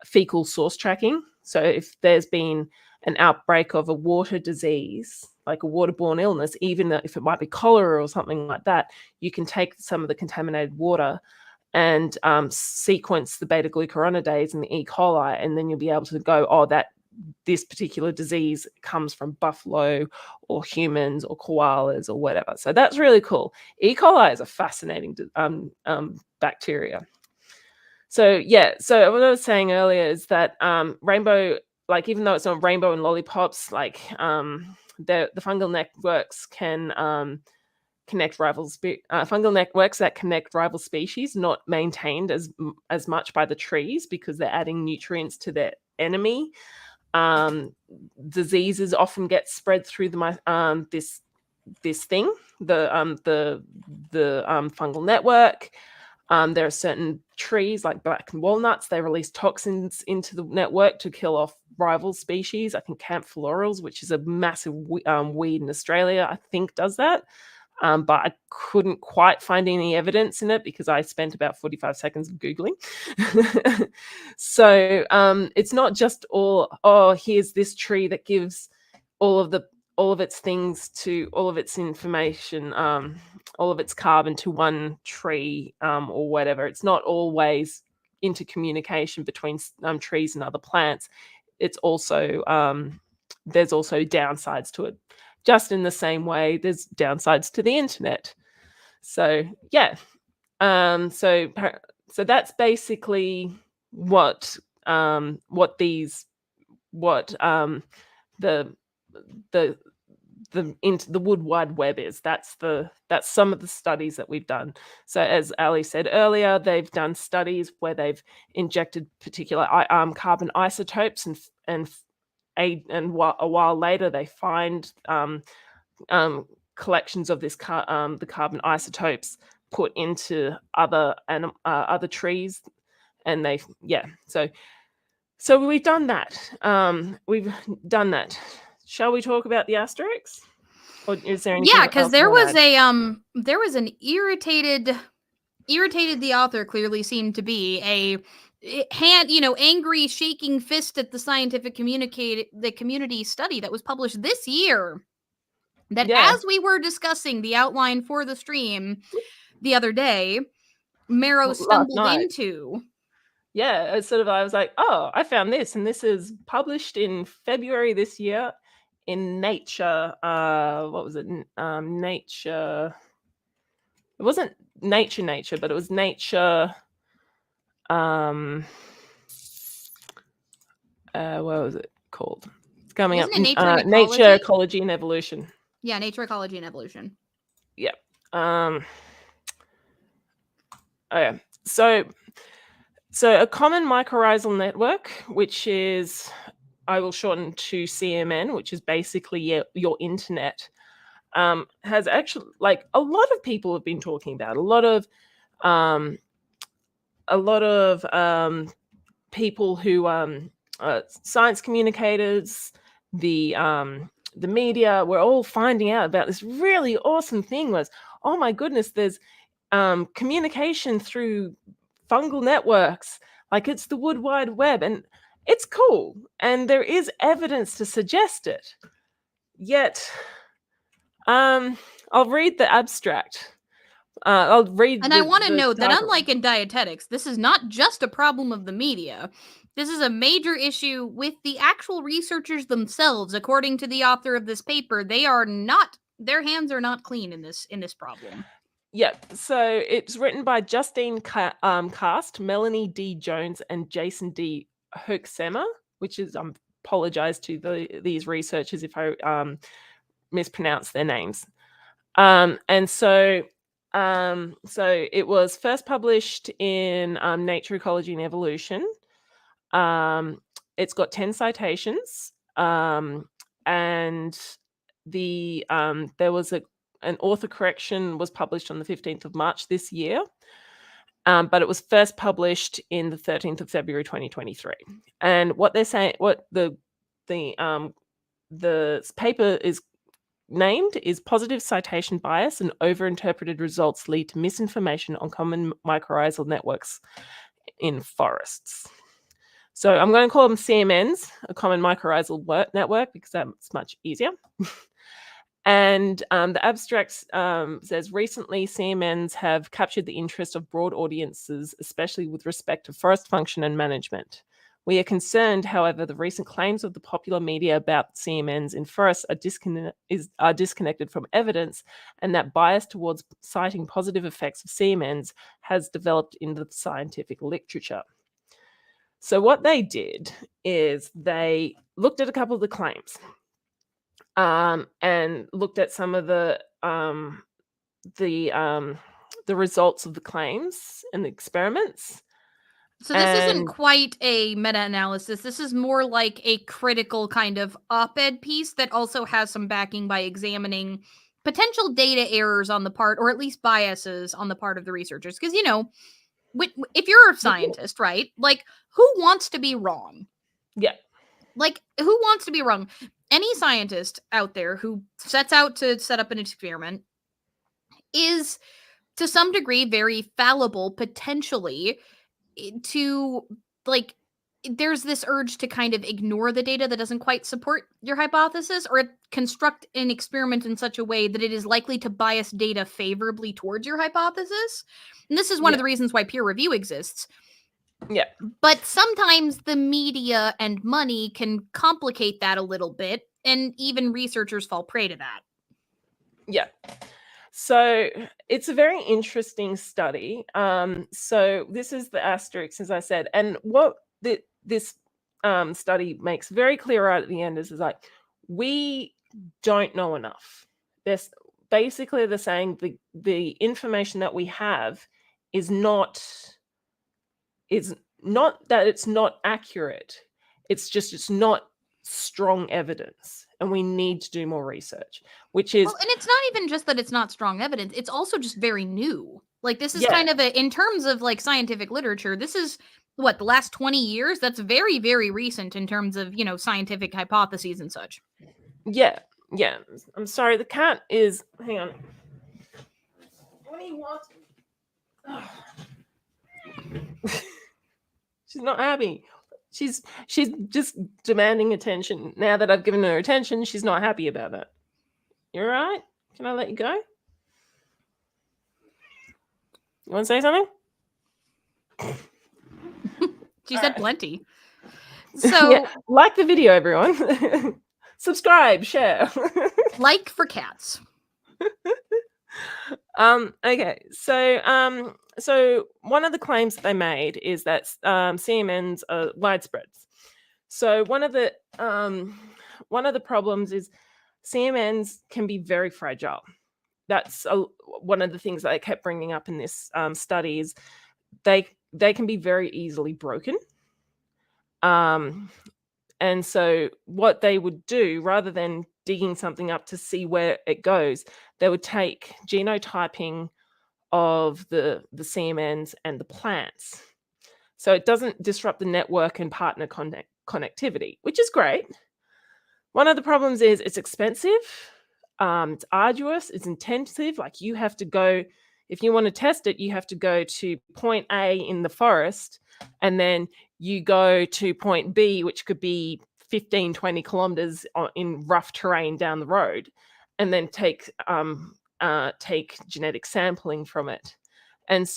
fecal source tracking. So if there's been an outbreak of a water disease, like a waterborne illness, even if it might be cholera or something like that, you can take some of the contaminated water and sequence the beta glucuronidase and the E. coli, and then you'll be able to go, oh, that this particular disease comes from buffalo or humans or koalas or whatever. So that's really cool. E. coli is a fascinating bacteria. So yeah, so what I was saying earlier is that rainbow, like even though it's not rainbow and lollipops, like the fungal networks can connect fungal networks that connect rival species, not maintained as much by the trees because they're adding nutrients to their enemy. um, Diseases often get spread through this this thing, the fungal network. There are certain trees like black walnuts. They release toxins into the network to kill off rival species. I think camp florals, which is a massive weed in Australia, I think does that. But I couldn't quite find any evidence in it because I spent about 45 seconds Googling. So it's not just here's this tree that gives all of its things to all of its information, all of its carbon to one tree or whatever. It's not always intercommunication between trees and other plants. It's also there's also downsides to it. Just in the same way, there's downsides to the internet. So yeah, so that's basically what the into the wood wide web is. That's some of the studies that we've done. So as Ali said earlier, they've done studies where they've injected particular carbon isotopes and a while later they find collections of this the carbon isotopes put into other trees, and so we've done that. Shall we talk about the asterisks, or is there anything? Yeah, because there was an irritated the author clearly seemed to be angry shaking fist at the scientific community study that was published this year, that as we were discussing the outline for the stream the other day, Marrow stumbled into. Yeah, I was like, oh, I found this, and this is published in February this year in Nature. What was it? Nature. It wasn't Nature, but it was Nature. What was it called? It's coming up. Nature, Ecology, and Evolution. Yeah, Nature, Ecology, and Evolution. Yeah. Okay. So a common mycorrhizal network, which is, I will shorten to CMN, which is basically your internet, has actually, like, a lot of people have been talking about. A lot of people who science communicators, the media, were all finding out about this really awesome thing. Was, oh my goodness, there's communication through fungal networks, like it's the wood wide web, and it's cool, and there is evidence to suggest it. Yet I'll read the abstract. I'll read, and I want to note that unlike in dietetics, this is not just a problem of the media. This is a major issue with the actual researchers themselves. According to the author of this paper, their hands are not clean in this problem. Yeah, so it's written by Justine Cast, Melanie D. Jones, and Jason D. Hoeksema, which is, apologize to these researchers if I mispronounce their names. And so it was first published in Nature, Ecology, and Evolution. It's got 10 citations, and there was an author correction was published on the 15th of March this year, but it was first published in the 13th of February 2023. And what they're saying, what the paper is named is Positive Citation Bias and Overinterpreted Results Lead to Misinformation on Common Mycorrhizal Networks in Forests. So I'm going to call them CMNs, a Common Mycorrhizal Network, because that's much easier. And the abstract says, recently CMNs have captured the interest of broad audiences, especially with respect to forest function and management. We are concerned, however, the recent claims of the popular media about CMNs in forests are disconnected from evidence, and that bias towards citing positive effects of CMNs has developed in the scientific literature. So what they did is they looked at a couple of the claims, and looked at some of the results of the claims and the experiments. So this isn't quite a meta-analysis. This is more like a critical kind of op-ed piece that also has some backing by examining potential data errors on the part, or at least biases on the part of the researchers. Because, you know, if you're a scientist, right? Like, who wants to be wrong? Yeah. Like, who wants to be wrong? Any scientist out there who sets out to set up an experiment is, to some degree, very fallible, potentially, to, like, there's this urge to kind of ignore the data that doesn't quite support your hypothesis, or construct an experiment in such a way that it is likely to bias data favorably towards your hypothesis. And this is one of the reasons why peer review exists. Yeah. But sometimes the media and money can complicate that a little bit, and even researchers fall prey to that. Yeah. So it's a very interesting study. So this is the asterisk, as I said, and what this study makes very clear right at the end is like, we don't know enough. There's basically they're saying the information that we have is not that it's not accurate. It's just it's not strong evidence, and we need to do more research, which is, well, and it's not even just that it's not strong evidence, it's also just very new. Like, this is Yeah. kind of in terms of like scientific literature, this is what, the last 20 years? That's very, very recent in terms of, you know, scientific hypotheses and such. Yeah. I'm sorry, the cat is, hang on. What do you want? She's not happy. She's just demanding attention. Now that I've given her attention, she's not happy about it. You all right? Can I let you go? You want to say something? She said plenty. So yeah, like the video, everyone. Subscribe, share. Like for cats. Okay, so one of the claims that they made is that CMNs are widespread. So one of the problems is CMNs can be very fragile. That's one of the things that I kept bringing up in this study is they can be very easily broken. And so what they would do, rather than digging something up to see where it goes, they would take genotyping of the CMNs and the plants. So it doesn't disrupt the network and partner connectivity, which is great. One of the problems is it's expensive, it's arduous, it's intensive. Like, you have to go, if you want to test it, you have to go to point A in the forest, and then you go to point B, which could be 15, 20 kilometers in rough terrain down the road, and then take genetic sampling from it. And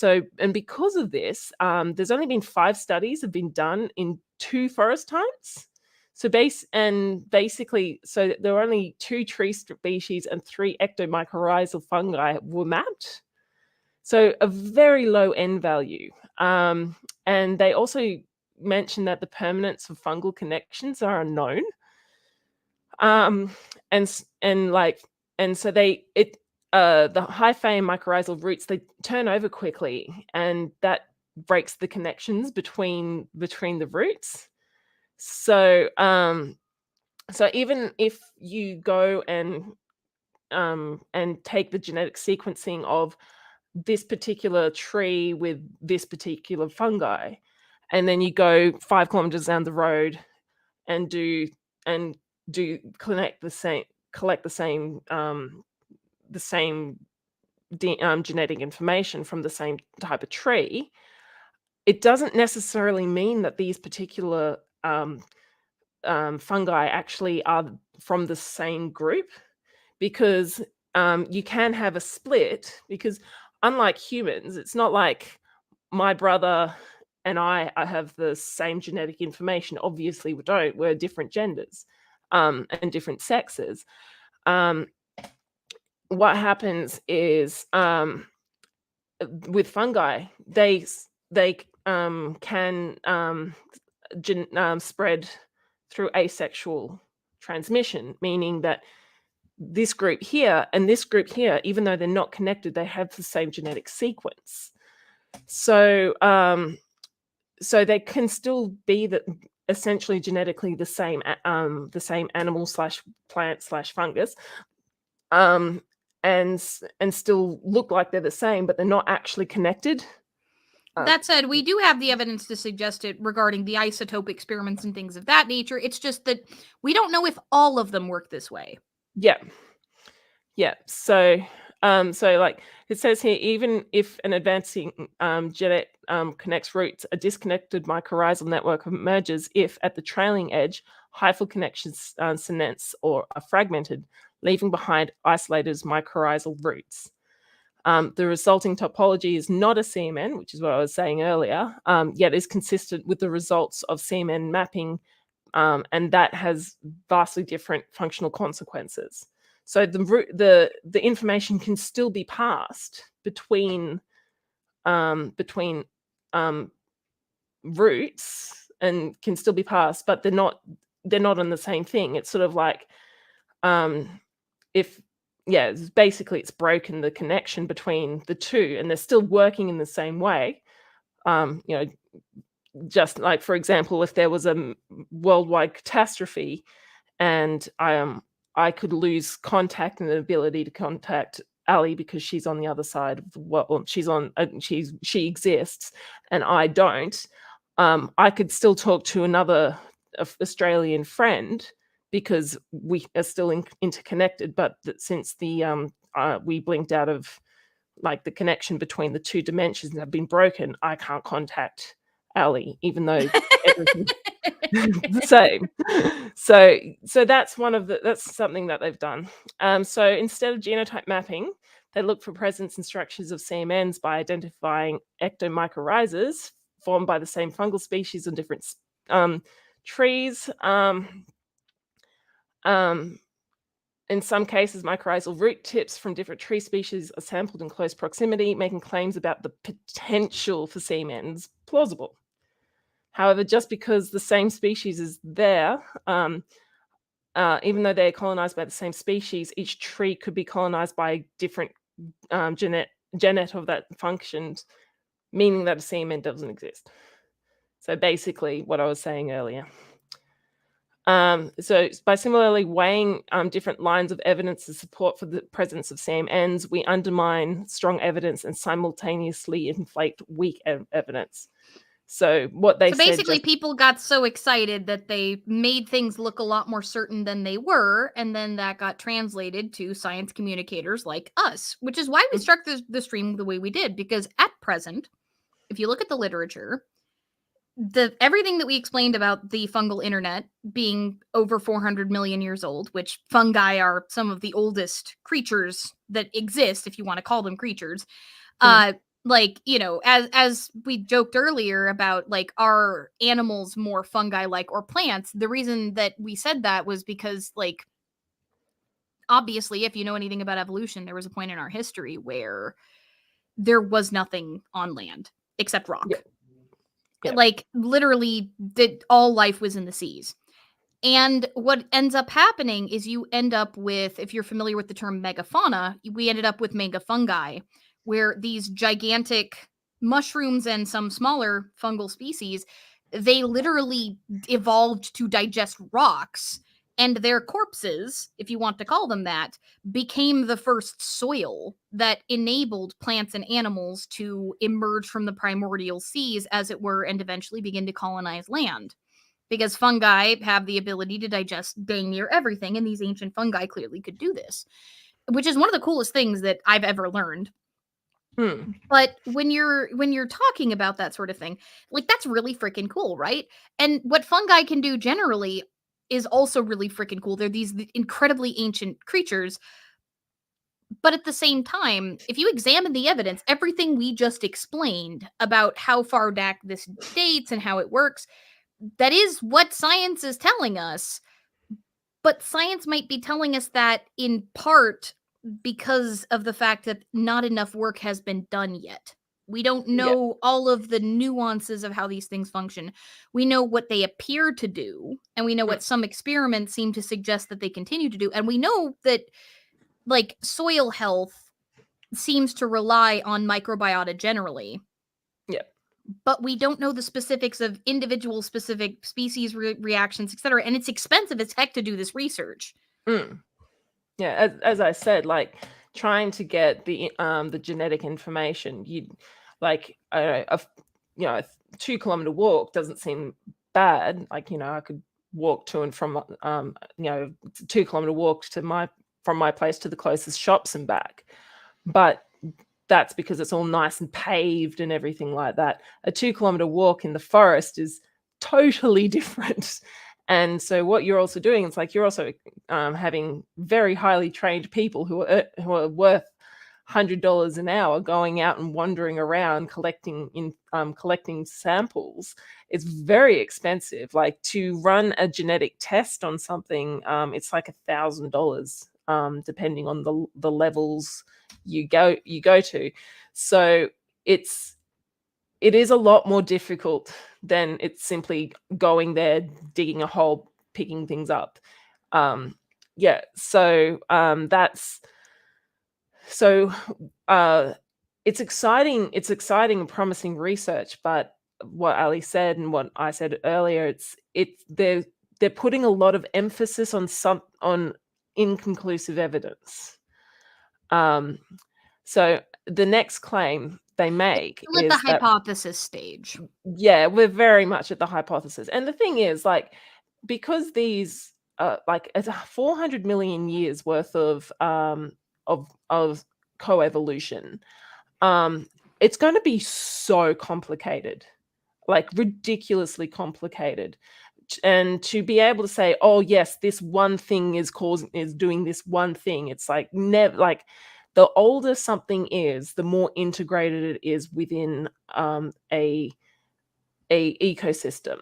because of this, there's only been 5 studies have been done in 2 forest types. So basically, so there were only 2 tree species and 3 ectomycorrhizal fungi were mapped. So a very low N value. And they also mentioned that the permanence of fungal connections are unknown. The hyphae and mycorrhizal roots, they turn over quickly, and that breaks the connections between the roots. So even if you go and take the genetic sequencing of this particular tree with this particular fungi, and then you go 5 kilometers down the road and collect the same genetic information from the same type of tree, it doesn't necessarily mean that these particular fungi actually are from the same group, because you can have a split, because unlike humans, it's not like my brother and I have the same genetic information. Obviously we don't. We're different genders and different sexes. What happens is with fungi, they can spread through asexual transmission, meaning that this group here and this group here, even though they're not connected, they have the same genetic sequence. So they can still be essentially genetically the same animal / plant / fungus. and still look like they're the same, but they're not actually connected. That said, we do have the evidence to suggest it regarding the isotope experiments and things of that nature. It's just that we don't know if all of them work this way. Yeah. Yeah. So like it says here, even if an advancing genet connects roots, a disconnected mycorrhizal network emerges if at the trailing edge, hyphal connections cements or are fragmented, leaving behind isolated mycorrhizal roots. The resulting topology is not a CMN, which is what I was saying earlier, yet is consistent with the results of CMN mapping, and that has vastly different functional consequences. So the information can still be passed between roots and can still be passed, but they're not on the same thing. It's sort of like if it's basically it's broken the connection between the two, and they're still working in the same way. Just like, for example, if there was a worldwide catastrophe and I could lose contact and the ability to contact Ali because she's on the other side of the world. She exists and I don't. I could still talk to another Australian friend because we are still interconnected. But since we blinked out of like the connection between the two dimensions have been broken, I can't contact Ali, even though everything's the same. So that's that's something that they've done. So instead of genotype mapping, they look for presence and structures of CMNs by identifying ectomycorrhizas formed by the same fungal species on different trees. In some cases, mycorrhizal root tips from different tree species are sampled in close proximity, making claims about the potential for CMNs plausible. However, just because the same species is there, even though they're colonized by the same species, each tree could be colonized by a different genet of that function, meaning that a CMN doesn't exist. So basically what I was saying earlier. So by similarly weighing different lines of evidence to support for the presence of CMNs, we undermine strong evidence and simultaneously inflate weak evidence. So what they said, basically people got so excited that they made things look a lot more certain than they were, and then that got translated to science communicators like us, which is why we struck the stream the way we did, because at present, if you look at the literature, everything that we explained about the fungal internet being over 400 million years old, which fungi are some of the oldest creatures that exist, if you want to call them creatures, like, you know, as we joked earlier about, like, are animals more fungi-like or plants? The reason that we said that was because, like, obviously, if you know anything about evolution, there was a point in our history where there was nothing on land except rock. Yeah. Like, literally, all life was in the seas. And what ends up happening is you end up with, if you're familiar with the term megafauna, we ended up with megafungi, where these gigantic mushrooms and some smaller fungal species, they literally evolved to digest rocks, and their corpses, if you want to call them that, became the first soil that enabled plants and animals to emerge from the primordial seas, as it were, and eventually begin to colonize land. Because fungi have the ability to digest dang near everything, and these ancient fungi clearly could do this, which is one of the coolest things that I've ever learned. But when you're talking about that sort of thing, like, that's really freaking cool, right? And what fungi can do generally is also really freaking cool. They're these incredibly ancient creatures. But at the same time, if you examine the evidence, everything we just explained about how far back this dates and how it works, that is what science is telling us. But science might be telling us that in part because of the fact that not enough work has been done yet. We don't know all of the nuances of how these things function. We know what they appear to do, and we know what some experiments seem to suggest that they continue to do. And we know that, like, soil health seems to rely on microbiota generally. But we don't know the specifics of individual specific species reactions, etc. And it's expensive as heck to do this research. Yeah, as I said, like, trying to get the genetic information. You like a 2-kilometer walk doesn't seem bad. Like, I could walk to and from 2-kilometer walk from my place to the closest shops and back. But that's because it's all nice and paved and everything like that. A 2-kilometer walk in the forest is totally different. And so what you're also doing is like you're also having very highly trained people who are worth $100 an hour going out and wandering around collecting samples. It's very expensive. Like to run a genetic test on something, it's like $1,000, depending on the levels you go to. So it is a lot more difficult than it's simply going there, digging a hole, picking things up. It's exciting and promising research, but what Ali said and what I said earlier, they're putting a lot of emphasis on inconclusive evidence. So the next claim they make Still at is the that, hypothesis stage. yeah, we're very much at the hypothesis. And the thing is, like, because these it's 400 million years worth of coevolution, it's going to be so complicated, like ridiculously complicated. And to be able to say, oh yes, this one thing is doing this one thing, it's like never, like the older something is, the more integrated it is within a ecosystem.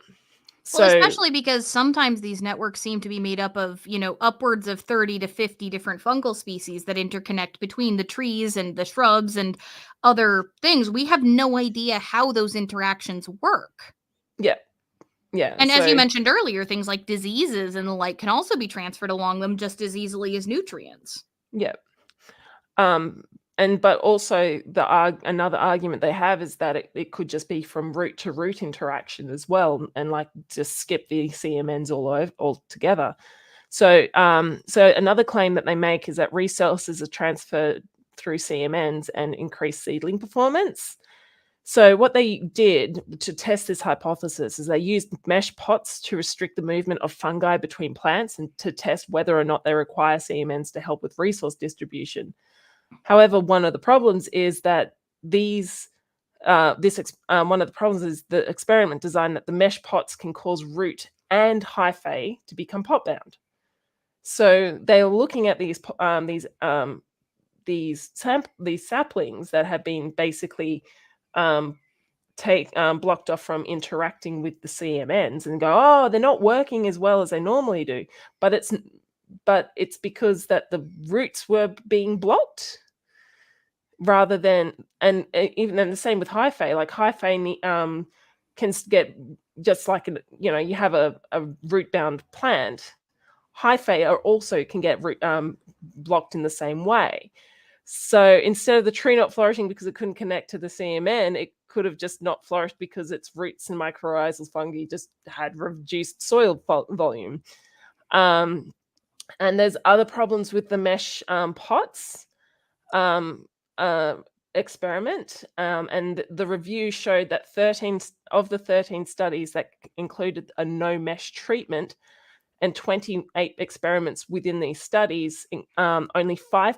Well, So especially because sometimes these networks seem to be made up of, upwards of 30 to 50 different fungal species that interconnect between the trees and the shrubs and other things. We have no idea how those interactions work. yeah. And as you mentioned earlier, things like diseases and the like can also be transferred along them just as easily as nutrients. Yeah. But also another argument they have is that it could just be from root to root interaction as well, and like just skip the CMNs altogether. So another claim that they make is that resources are transferred through CMNs and increase seedling performance. So what they did to test this hypothesis is they used mesh pots to restrict the movement of fungi between plants and to test whether or not they require CMNs to help with resource distribution. However, one of the problems is that one of the problems is the experiment designed that the mesh pots can cause root and hyphae to become pot bound. So they are looking at these saplings that have been basically blocked off from interacting with the CMNs and go, oh, they're not working as well as they normally do. But it's because that the roots were being blocked rather than, and even then the same with hyphae. Like hyphae can get, just like you have a root bound plant, hyphae also can get blocked in the same way. So instead of the tree not flourishing because it couldn't connect to the CMN, it could have just not flourished because its roots and mycorrhizal fungi just had reduced soil volume. And there's other problems with the mesh pots experiment. And the review showed that 13 of the 13 studies that included a no mesh treatment and 28 experiments within these studies, only 5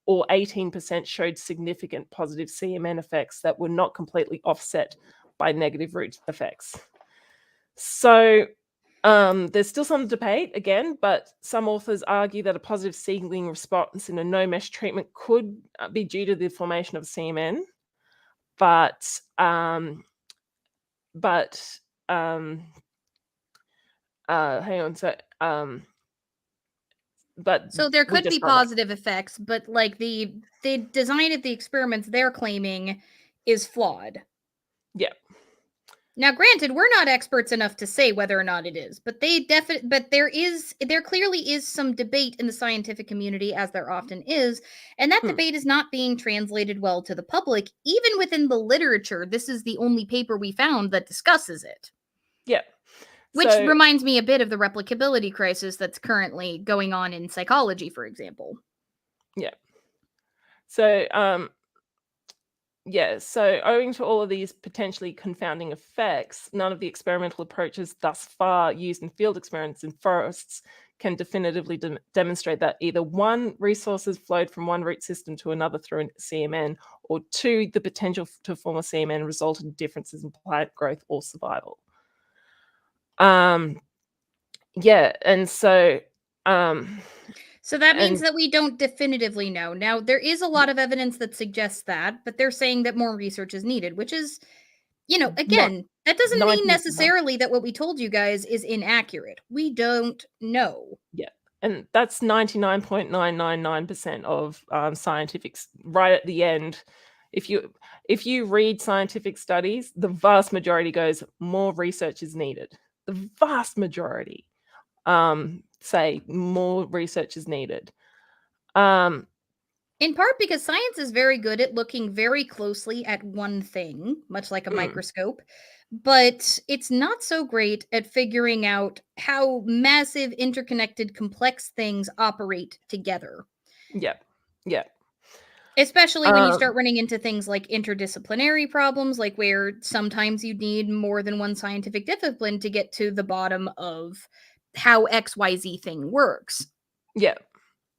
or 18% showed significant positive CMN effects that were not completely offset by negative root effects. So there's still some debate again, but some authors argue that a positive seedling response in a no mesh treatment could be due to the formation of CMN, but hang on. So there could be positive effects, but like the design of the experiments they're claiming is flawed. Yeah. Now, granted, we're not experts enough to say whether or not it is, but there clearly is some debate in the scientific community, as there often is, and that debate is not being translated well to the public. Even within the literature, this is the only paper we found that discusses it. Yeah. Which reminds me a bit of the replicability crisis that's currently going on in psychology, for example. Yeah. So, so owing to all of these potentially confounding effects, none of the experimental approaches thus far used in field experiments in forests can definitively demonstrate that either one, resources flowed from one root system to another through a CMN, or two, the potential to form a CMN resulted in differences in plant growth or survival. And so So that means and that we don't definitively know. Now, there is a lot of evidence that suggests that, but they're saying that more research is needed, which is, not again, that doesn't mean 90 necessarily that what we told you guys is inaccurate. We don't know. Yeah, and that's 99.999% of scientific right at the end. If you read scientific studies, the vast majority goes, more research is needed. The vast majority say more research is needed. In part because science is very good at looking very closely at one thing, much like a microscope, but it's not so great at figuring out how massive, interconnected, complex things operate together. Yeah, yeah. Especially when you start running into things like interdisciplinary problems, like where sometimes you need more than one scientific discipline to get to the bottom of how XYZ thing works. Yeah.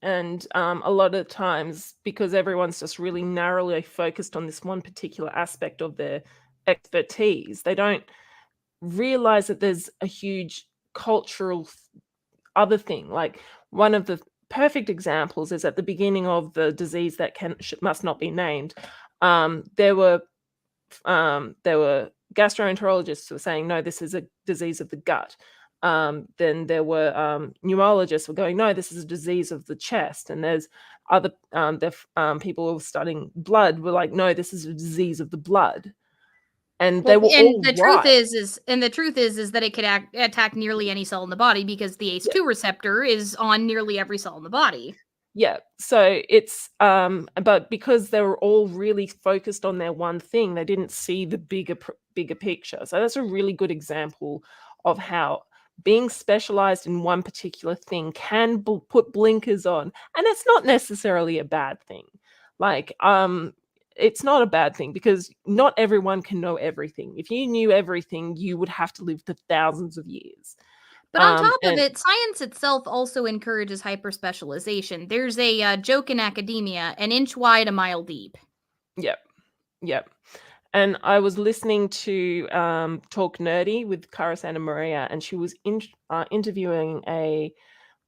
And a lot of times, because everyone's just really narrowly focused on this one particular aspect of their expertise, they don't realize that there's a huge cultural other thing. Like, one of the perfect examples is at the beginning of the disease that must not be named. There were gastroenterologists who were saying, no, this is a disease of the gut. Then there were neurologists who were going, no, this is a disease of the chest. And there's other people who were studying blood were like, no, this is a disease of the blood. And they were and all the right. truth is that it could attack nearly any cell in the body because the ACE2 receptor is on nearly every cell in the body. Yeah, so it's but because they were all really focused on their one thing, they didn't see the bigger picture. So that's a really good example of how being specialized in one particular thing can put blinkers on, and it's not necessarily a bad thing. Like, it's not a bad thing because not everyone can know everything. If you knew everything, you would have to live for thousands of years. But on top of And it, science itself also encourages hyperspecialization. There's a joke in academia: an inch wide, a mile deep. Yep, yep. And I was listening to Talk Nerdy with Cara Santa Maria, and she was interviewing a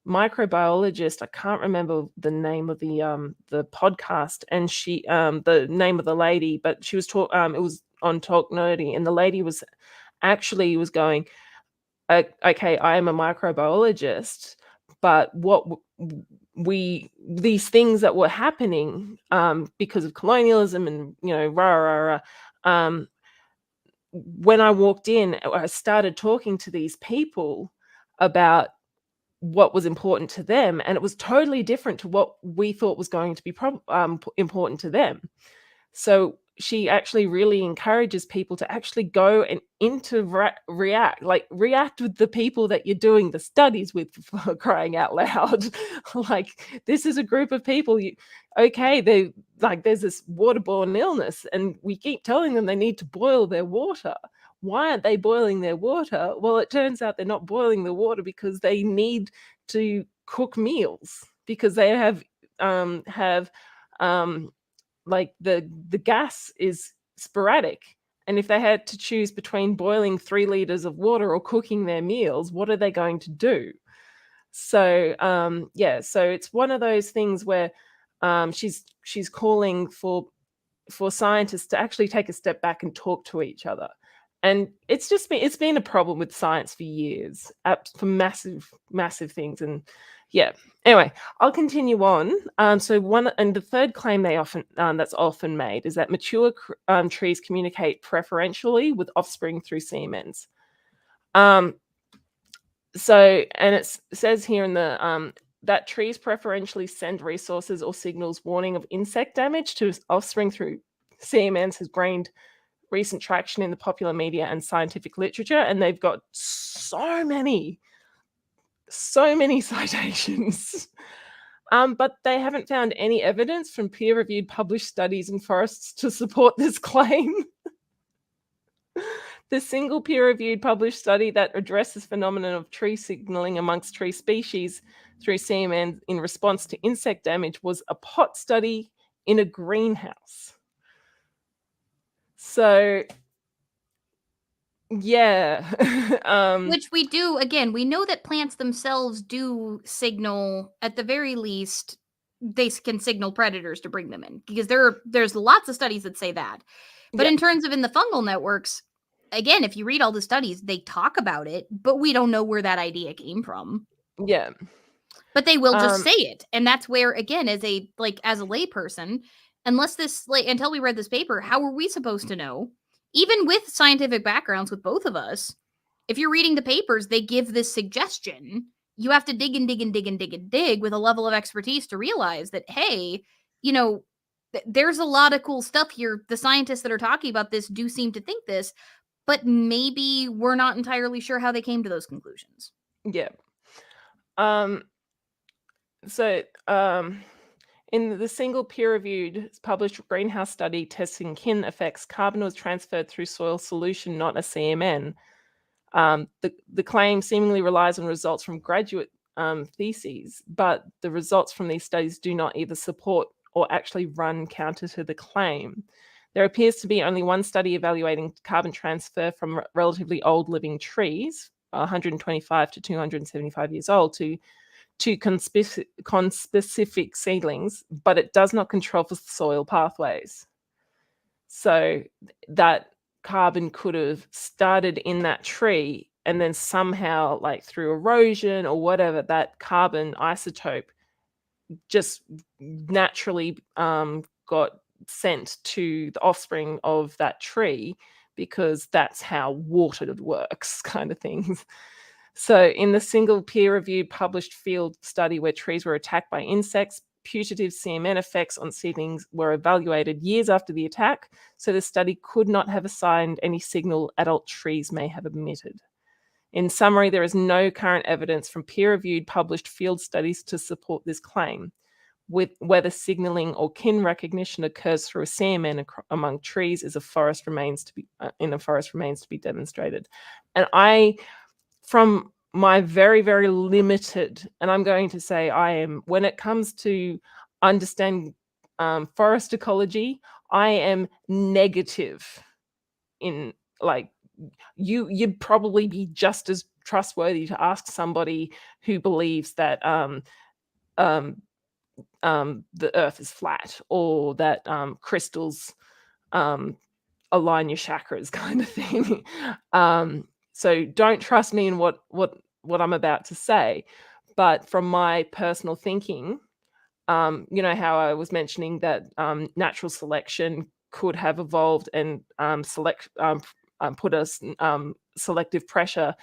microbiologist. I can't remember the name of the podcast, and she the name of the lady, but she was it was on Talk Nerdy, and the lady was going, okay, I am a microbiologist, but what these things that were happening because of colonialism and rah rah rah. When I walked in, I started talking to these people about what was important to them, and it was totally different to what we thought was going to be important to them. So she actually really encourages people to actually go and react with the people that you're doing the studies with, for crying out loud. Like, this is a group of people, there's this waterborne illness, and we keep telling them they need to boil their water. Why aren't they boiling their water? Well, it turns out they're not boiling the water because they need to cook meals, because they have like the gas is sporadic, and if they had to choose between boiling 3 liters of water or cooking their meals, what are they going to do? So so it's one of those things where she's calling for scientists to actually take a step back and talk to each other. And it's been a problem with science for years, for massive things. And anyway, I'll continue on. So the third claim that's often made is that mature trees communicate preferentially with offspring through CMNs. And it says here in the that trees preferentially send resources or signals warning of insect damage to offspring through CMNs has gained recent traction in the popular media and scientific literature, and they've got so many citations. But they haven't found any evidence from peer-reviewed published studies in forests to support this claim. The single peer-reviewed published study that addresses phenomenon of tree signaling amongst tree species through CMN in response to insect damage was a pot study in a greenhouse. So, yeah. Which we do, again, we know that plants themselves do signal, at the very least, they can signal predators to bring them in, because there's lots of studies that say that. But Yeah. in terms of in the fungal networks, again, if you read all the studies, they talk about it, but we don't know where that idea came from. Yeah. But they will just say it. And that's where, again, as a layperson, until we read this paper, how are we supposed to know? Even with scientific backgrounds with both of us, if you're reading the papers, they give this suggestion. You have to dig and dig and dig and dig and dig with a level of expertise to realize that, hey, there's a lot of cool stuff here. The scientists that are talking about this do seem to think this, but maybe we're not entirely sure how they came to those conclusions. Yeah. So, in the single peer-reviewed published greenhouse study testing kin effects, carbon was transferred through soil solution, not a CMN. The claim seemingly relies on results from graduate theses, but the results from these studies do not either support or actually run counter to the claim. There appears to be only one study evaluating carbon transfer from relatively old living trees, 125 to 275 years old, to conspecific seedlings, but it does not control for soil pathways. So that carbon could have started in that tree, and then somehow, like through erosion or whatever, that carbon isotope just naturally got sent to the offspring of that tree, because that's how water works, kind of things. So, in the single peer-reviewed published field study where trees were attacked by insects, putative CMN effects on seedlings were evaluated years after the attack, so the study could not have assigned any signal adult trees may have emitted. In summary, there is no current evidence from peer-reviewed published field studies to support this claim. With whether signaling or kin recognition occurs through a CMN among trees in a forest remains to be demonstrated. And from my very, very limited, and I'm going to say when it comes to understanding forest ecology, I am negative in, like, you'd probably be just as trustworthy to ask somebody who believes that the earth is flat, or that crystals align your chakras, kind of thing. So don't trust me in what I'm about to say. But from my personal thinking, how I was mentioning that natural selection could have evolved and put us selective pressure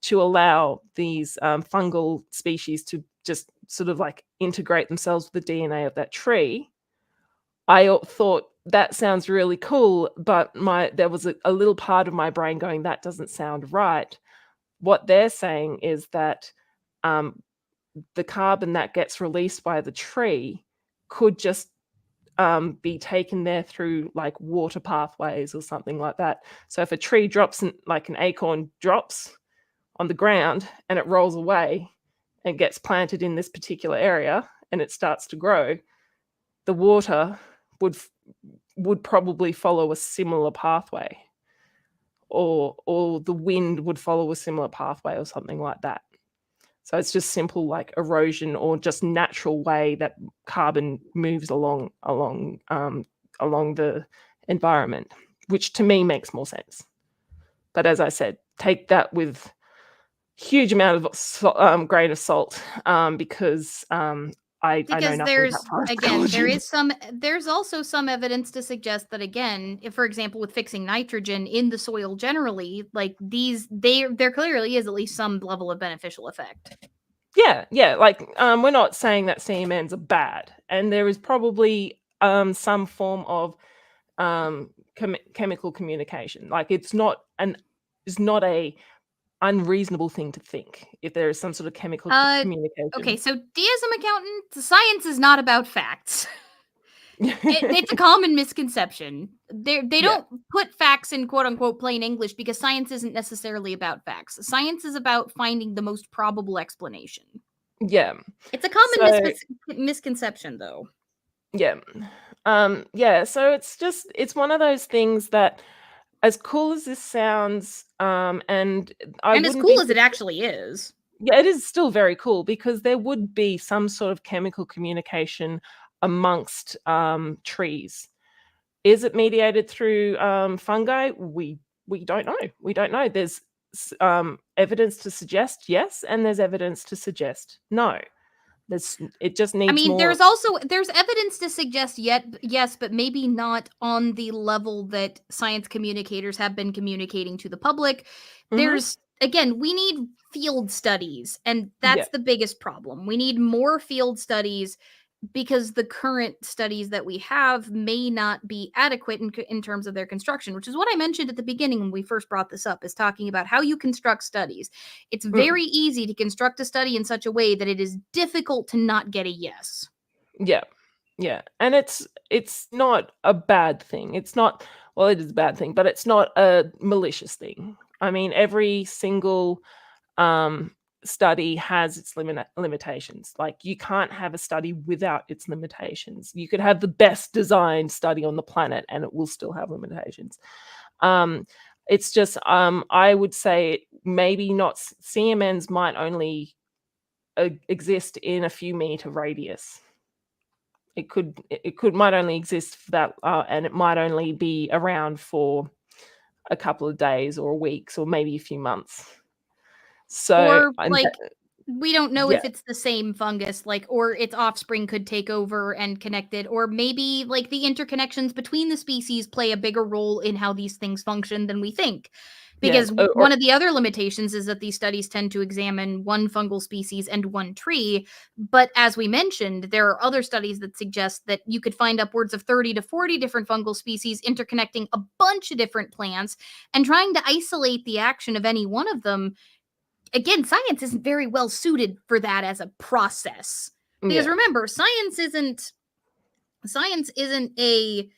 to allow these fungal species to just sort of like integrate themselves with the DNA of that tree. I thought that sounds really cool, but there was a little part of my brain going, that doesn't sound right. What they're saying is that the carbon that gets released by the tree could just be taken there through like water pathways or something like that. So if a tree drops, like an acorn drops on the ground and it rolls away and gets planted in this particular area and it starts to grow, the water would probably follow a similar pathway, or the wind would follow a similar pathway or something like that. So it's just simple like erosion, or just natural way that carbon moves along the environment, which to me makes more sense. But as I said, take that with huge amount of grain of salt, because I know nothing about forest ecology. There's also some evidence to suggest that, again, if, for example, with fixing nitrogen in the soil generally, like there clearly is at least some level of beneficial effect. Yeah, like, we're not saying that CMNs are bad, and there is probably some form of chemical communication. Like, it's not a unreasonable thing to think if there is some sort of chemical communication. Okay, so D as a accountant, science is not about facts. It's a common misconception. They don't put facts in quote unquote plain English because science isn't necessarily about facts. Science is about finding the most probable explanation. Yeah. It's a common misconception, though. Yeah. So it's one of those things that, as cool as this sounds, and as cool as it actually is. Yeah, it is still very cool because there would be some sort of chemical communication amongst trees. Is it mediated through fungi? We don't know. We don't know. There's evidence to suggest yes, and there's evidence to suggest no. It just needs more. There's evidence to suggest yes, but maybe not on the level that science communicators have been communicating to the public. There's again, we need field studies, and that's the biggest problem. We need more field studies because the current studies that we have may not be adequate in terms of their construction, which is what I mentioned at the beginning when we first brought this up, is talking about how you construct studies. It's very easy to construct a study in such a way that it is difficult to not get a yes. Yeah. And it's not a bad thing. It's not, well, it is a bad thing, but it's not a malicious thing. I mean, every single study has its limitations. Like, you can't have a study without its limitations. You could have the best designed study on the planet and it will still have limitations. It's just I would say maybe not. CMNs might only exist in a few meter radius. It might only exist for that, and it might only be around for a couple of days or weeks or maybe a few months. So, we don't know if it's the same fungus, or its offspring could take over and connect it, or maybe the interconnections between the species play a bigger role in how these things function than we think. Because one of the other limitations is that these studies tend to examine one fungal species and one tree. But as we mentioned, there are other studies that suggest that you could find upwards of 30 to 40 different fungal species interconnecting a bunch of different plants, and trying to isolate the action of any one of them. Again, science isn't very well suited for that as a process. Because remember, science isn't a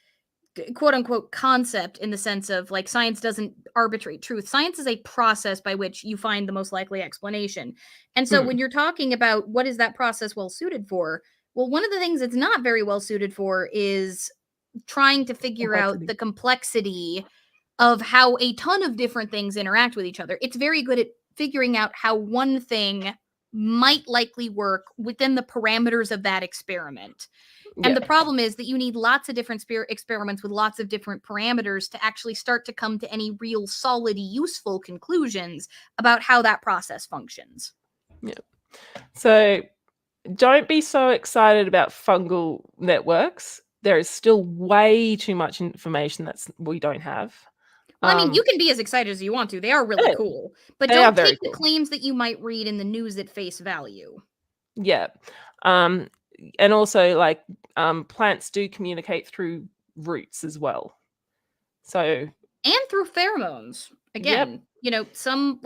quote unquote concept in the sense of science doesn't arbitrate truth. Science is a process by which you find the most likely explanation. And so when you're talking about what is that process well suited for, well, one of the things it's not very well suited for is trying to figure out the complexity of how a ton of different things interact with each other. It's very good at figuring out how one thing might likely work within the parameters of that experiment. And the problem is that you need lots of different experiments with lots of different parameters to actually start to come to any real solid, useful conclusions about how that process functions. Yeah. So don't be so excited about fungal networks. There is still way too much information that we don't have. Well, I mean, you can be as excited as you want to. They are really cool. But don't take the claims that you might read in the news at face value. Yeah. And also, plants do communicate through roots as well. So, and through pheromones. Again, some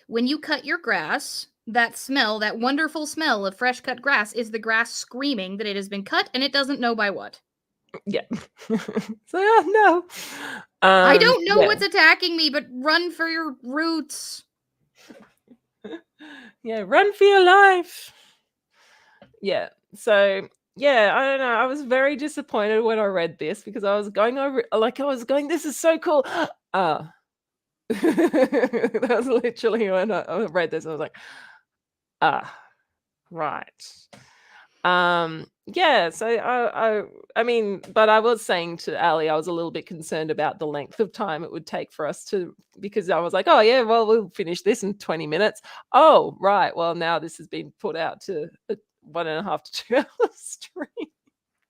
when you cut your grass, that smell, that wonderful smell of fresh cut grass, is the grass screaming that it has been cut, and it doesn't know by what. Yeah. So, no. I don't know what's attacking me, but run for your roots. Yeah, run for your life. Yeah. So, I don't know. I was very disappointed when I read this because I was going over, this is so cool. That was literally when I read this. I was like, right. So I mean, but I was saying to Ali, I was a little bit concerned about the length of time it would take for us because I was like, oh yeah, well, we'll finish this in 20 minutes. Oh, right. Well, now this has been put out to a 1.5 to 2 hour stream.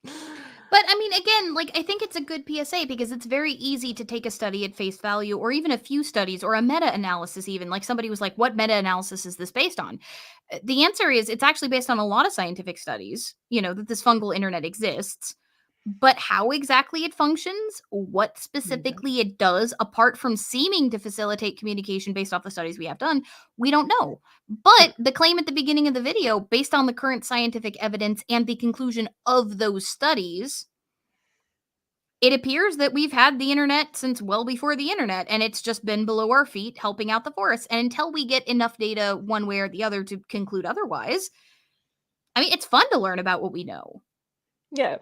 But I mean, again, I think it's a good PSA because it's very easy to take a study at face value, or even a few studies, or a meta-analysis even. Somebody was like, what meta-analysis is this based on? The answer is it's actually based on a lot of scientific studies, that this fungal internet exists. But how exactly it functions, what specifically it does, apart from seeming to facilitate communication based off the studies we have done, we don't know. But the claim at the beginning of the video, based on the current scientific evidence and the conclusion of those studies, it appears that we've had the internet since well before the internet, and it's just been below our feet helping out the forest. And until we get enough data one way or the other to conclude otherwise, I mean, it's fun to learn about what we know. Yeah.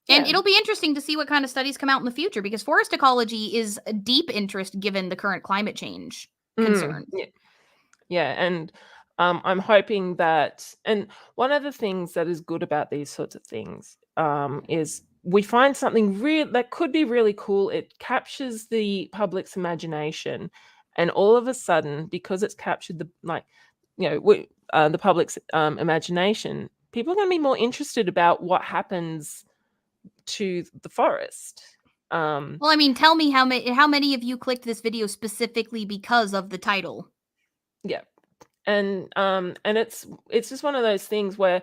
And Yeah. it'll be interesting to see what kind of studies come out in the future, because forest ecology is a deep interest given the current climate change concern. Yeah. Yeah, and I'm hoping that, and one of the things that is good about these sorts of things is we find something real that could be really cool. It captures the public's imagination, and all of a sudden, because it's captured the public's imagination, people are going to be more interested about what happens to the forest. Well, I mean, tell me how many of you clicked this video specifically because of the title? Yeah, and it's just one of those things where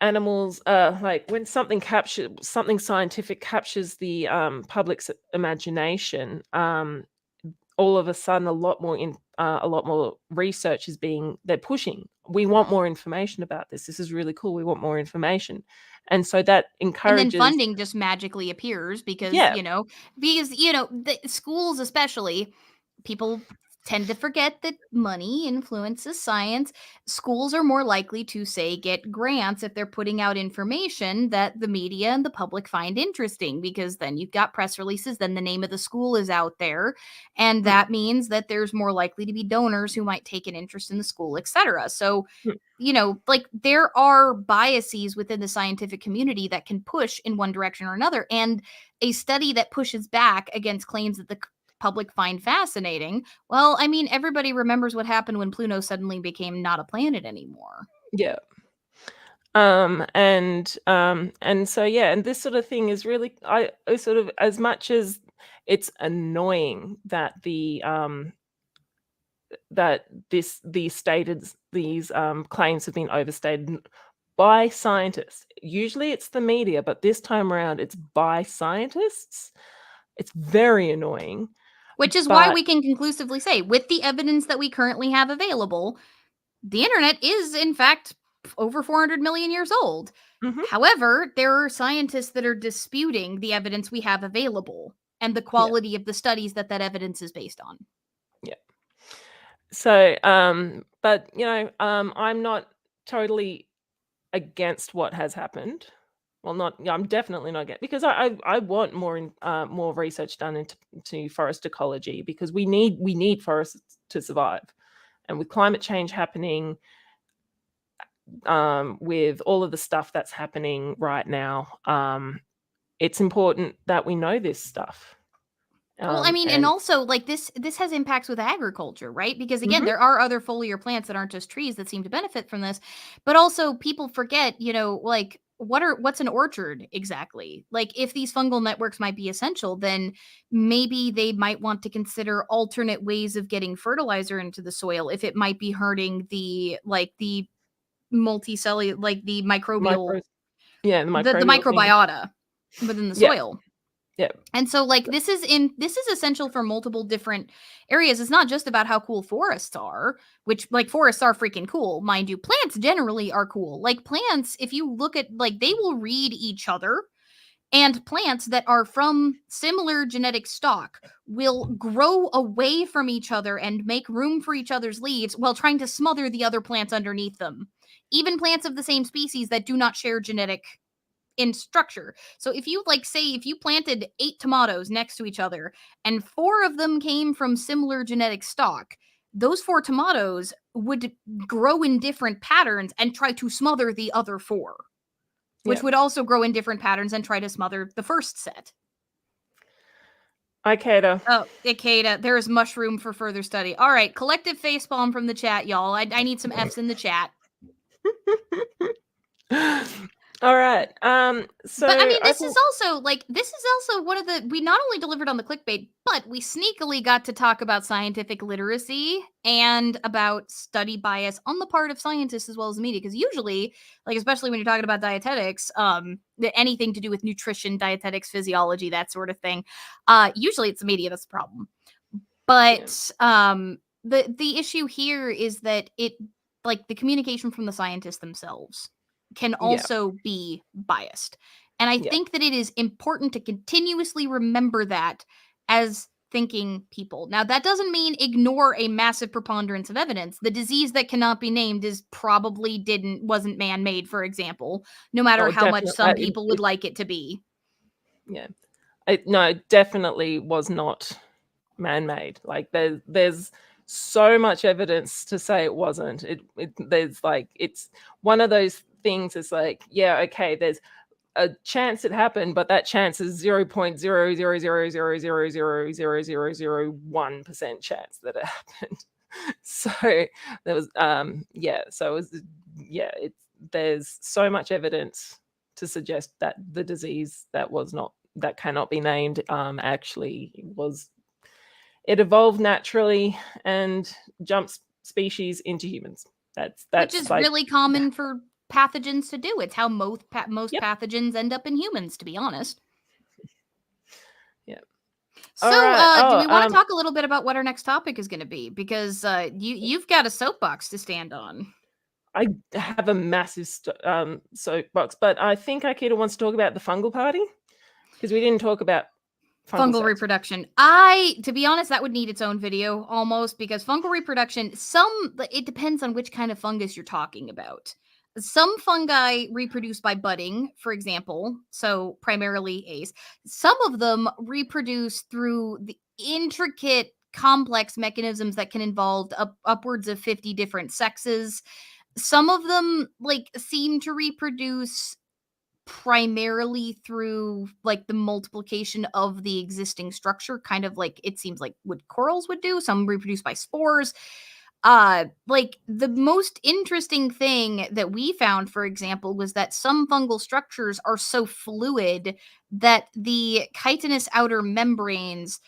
animals like when something scientific captures the public's imagination, all of a sudden a lot more research is being they're pushing. We want more information about this. This is really cool. We want more information. And so that And then encourages. funding just magically appears because, Yeah. the schools especially, people tend to forget that money influences science. Schools are more likely to, say, get grants if they're putting out information that the media and the public find interesting, because then you've got press releases, then the name of the school is out there, and Mm, that means that there's more likely to be donors who might take an interest in the school, etc. So mm, like, there are biases within the scientific community that can push in one direction or another. And a study that pushes back against claims that the public find fascinating, well, I mean, everybody remembers what happened when Pluto suddenly became not a planet anymore. yeah. And so yeah, and this sort of thing is really I sort of, as much as it's annoying that these claims have been overstated by scientists. Usually it's the media, but this time around it's by scientists. It's very annoying. Which is why But we can conclusively say, with the evidence that we currently have available, the internet is, in fact, over 400 million years old. mhm, However, there are scientists that are disputing the evidence we have available and the yeah, quality of the studies that evidence is based on. yeah. So, but I'm not totally against what has happened. Well, not yeah, I'm definitely not against, because I want more research done into forest ecology, because we need forests to survive, and with climate change happening, with all of the stuff that's happening right now, it's important that we know this stuff. Well, I mean, and And also, like, this has impacts with agriculture, right? Because again, Mhm, there are other foliar plants that aren't just trees that seem to benefit from this. But also people forget, like, what's an orchard exactly? Like, if these fungal networks might be essential, then maybe they might want to consider alternate ways of getting fertilizer into the soil if it might be hurting the multicellular, like the microbial, micros yeah, the the microbial thing. microbiota within the Yeah, soil. yeah, And so, like, this is essential for multiple different areas. It's not just about how cool forests are, which, like, forests are freaking cool, mind you. Plants generally are cool. Like, plants, if you look at, like, they will read each other, and plants that are from similar genetic stock will grow away from each other and make room for each other's leaves while trying to smother the other plants underneath them. Even plants of the same species that do not share genetic in structure. So if you, like, say if you planted 8 tomatoes next to each other and 4 of them came from similar genetic stock, those 4 tomatoes would grow in different patterns and try to smother the other 4, which yeah. would also grow in different patterns and try to smother the first set. Ikeda. Oh, Ikeda, there is much room for further study. All right, collective facepalm from the chat, y'all. I need some Fs in the chat. All right. But I So mean, I this think, is also one of the, we not only delivered on the clickbait, but we sneakily got to talk about scientific literacy and about study bias on the part of scientists as well as the media. Because usually, like especially when you're talking about dietetics, anything to do with nutrition, dietetics, physiology, that sort of thing, usually it's the media that's the problem. yeah, But the issue here is that it, like the communication from the scientists themselves can yeah, also be biased. And I yeah. think that it is important to continuously remember that as thinking people. Now, that doesn't mean ignore a massive preponderance of evidence. The disease that cannot be named is probably wasn't man-made, for example, no matter Oh, how much definitely. some people would like it to be. Yeah. No, it definitely was not man-made. Like there's so much evidence to say it wasn't. There's like, it's one of those things. It's like, yeah, okay, there's a chance it happened, but that chance is 0.00000000001% chance that it happened. So there was yeah, so it was, yeah, it's, there's so much evidence to suggest that the disease that cannot be named actually was, it evolved naturally and jumps species into humans. Which That's is like, really common for pathogens to do. It's how most yep, pathogens end up in humans, to be honest. yep. All So, right. do Oh, we want to talk a little bit about what our next topic is going to be? Because you've got a soapbox to stand on. I have a massive soapbox, but I think Akita wants to talk about the fungal party because we didn't talk about fungal Fungal cells. reproduction. To be honest, that would need its own video almost, because fungal reproduction, it depends on which kind of fungus you're talking about. Some fungi reproduce by budding, for example, so primarily A's. Some of them reproduce through the intricate, complex mechanisms that can involve upwards of 50 different sexes. Some of them like seem to reproduce primarily through like the multiplication of the existing structure, kind of like it seems like what corals would do. Some reproduce by spores. Like the most interesting thing that we found, for example, was that some fungal structures are so fluid that the chitinous outer membranes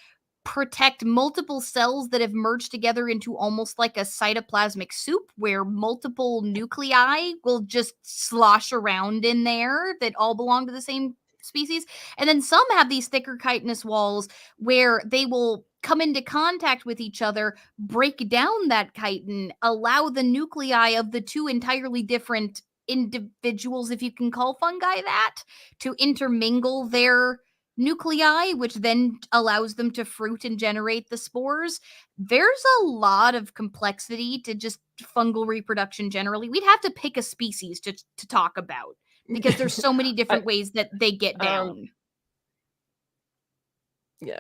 protect multiple cells that have merged together into almost like a cytoplasmic soup, where multiple nuclei will just slosh around in there that all belong to the same species. And then some have these thicker chitinous walls where they will come into contact with each other, break down that chitin, allow the nuclei of the two entirely different individuals, if you can call fungi that, to intermingle their nuclei, which then allows them to fruit and generate the spores. There's a lot of complexity to just fungal reproduction generally. We'd have to pick a species to talk about, because there's so many I, different ways that they get um, down. yeah.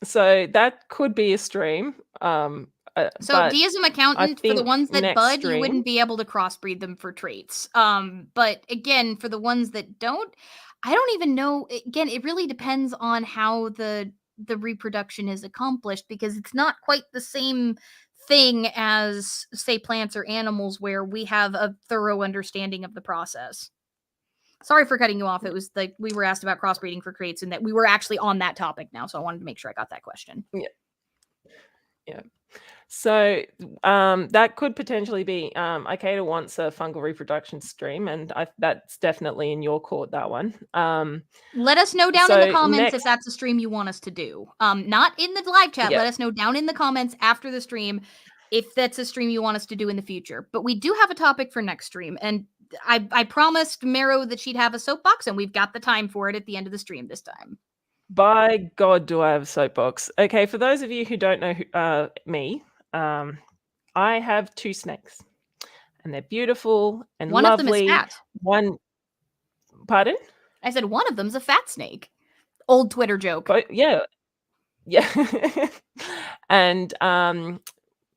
So that could be a stream. So But D as an I accountant, for the think ones that next bud, you stream, wouldn't be able to crossbreed them for traits. But again, for the ones that don't, I don't even know. Again, it really depends on how the reproduction is accomplished, because it's not quite the same thing as say plants or animals where we have a thorough understanding of the process. Sorry for cutting you off. It was like we were asked about crossbreeding for traits, and that we were actually on that topic now, so I wanted to make sure I got that question. yeah, yeah. So that could potentially be, Ikeda wants a fungal reproduction stream, and that's definitely in your court, that one. Let us know down in the So comments if next, that's a stream you want us to do. Not in the live chat. yeah, Let us know down in the comments after the stream if that's a stream you want us to do in the future. But we do have a topic for next stream, and I promised Mero that she'd have a soapbox, and we've got the time for it at the end of the stream this time. by God, do I have a soapbox? Okay, for those of you who don't know me, I have two snakes, and they're beautiful and One of them is lovely. fat. One, pardon? I said one of them's a fat snake. Old Twitter joke. But yeah, yeah, and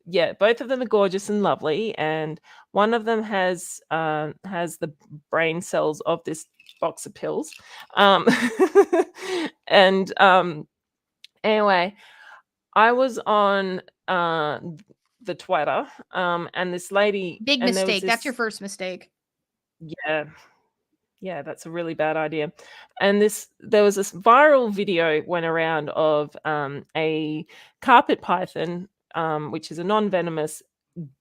yeah, both of them are gorgeous and lovely, and one of them has the brain cells of this box of pills. Um, and anyway, I was on the Twitter, and this lady, Big and there was mistake. That's your this, first mistake. yeah, Yeah, that's a really bad idea. And there was this viral video went around of a carpet python, which is a non-venomous,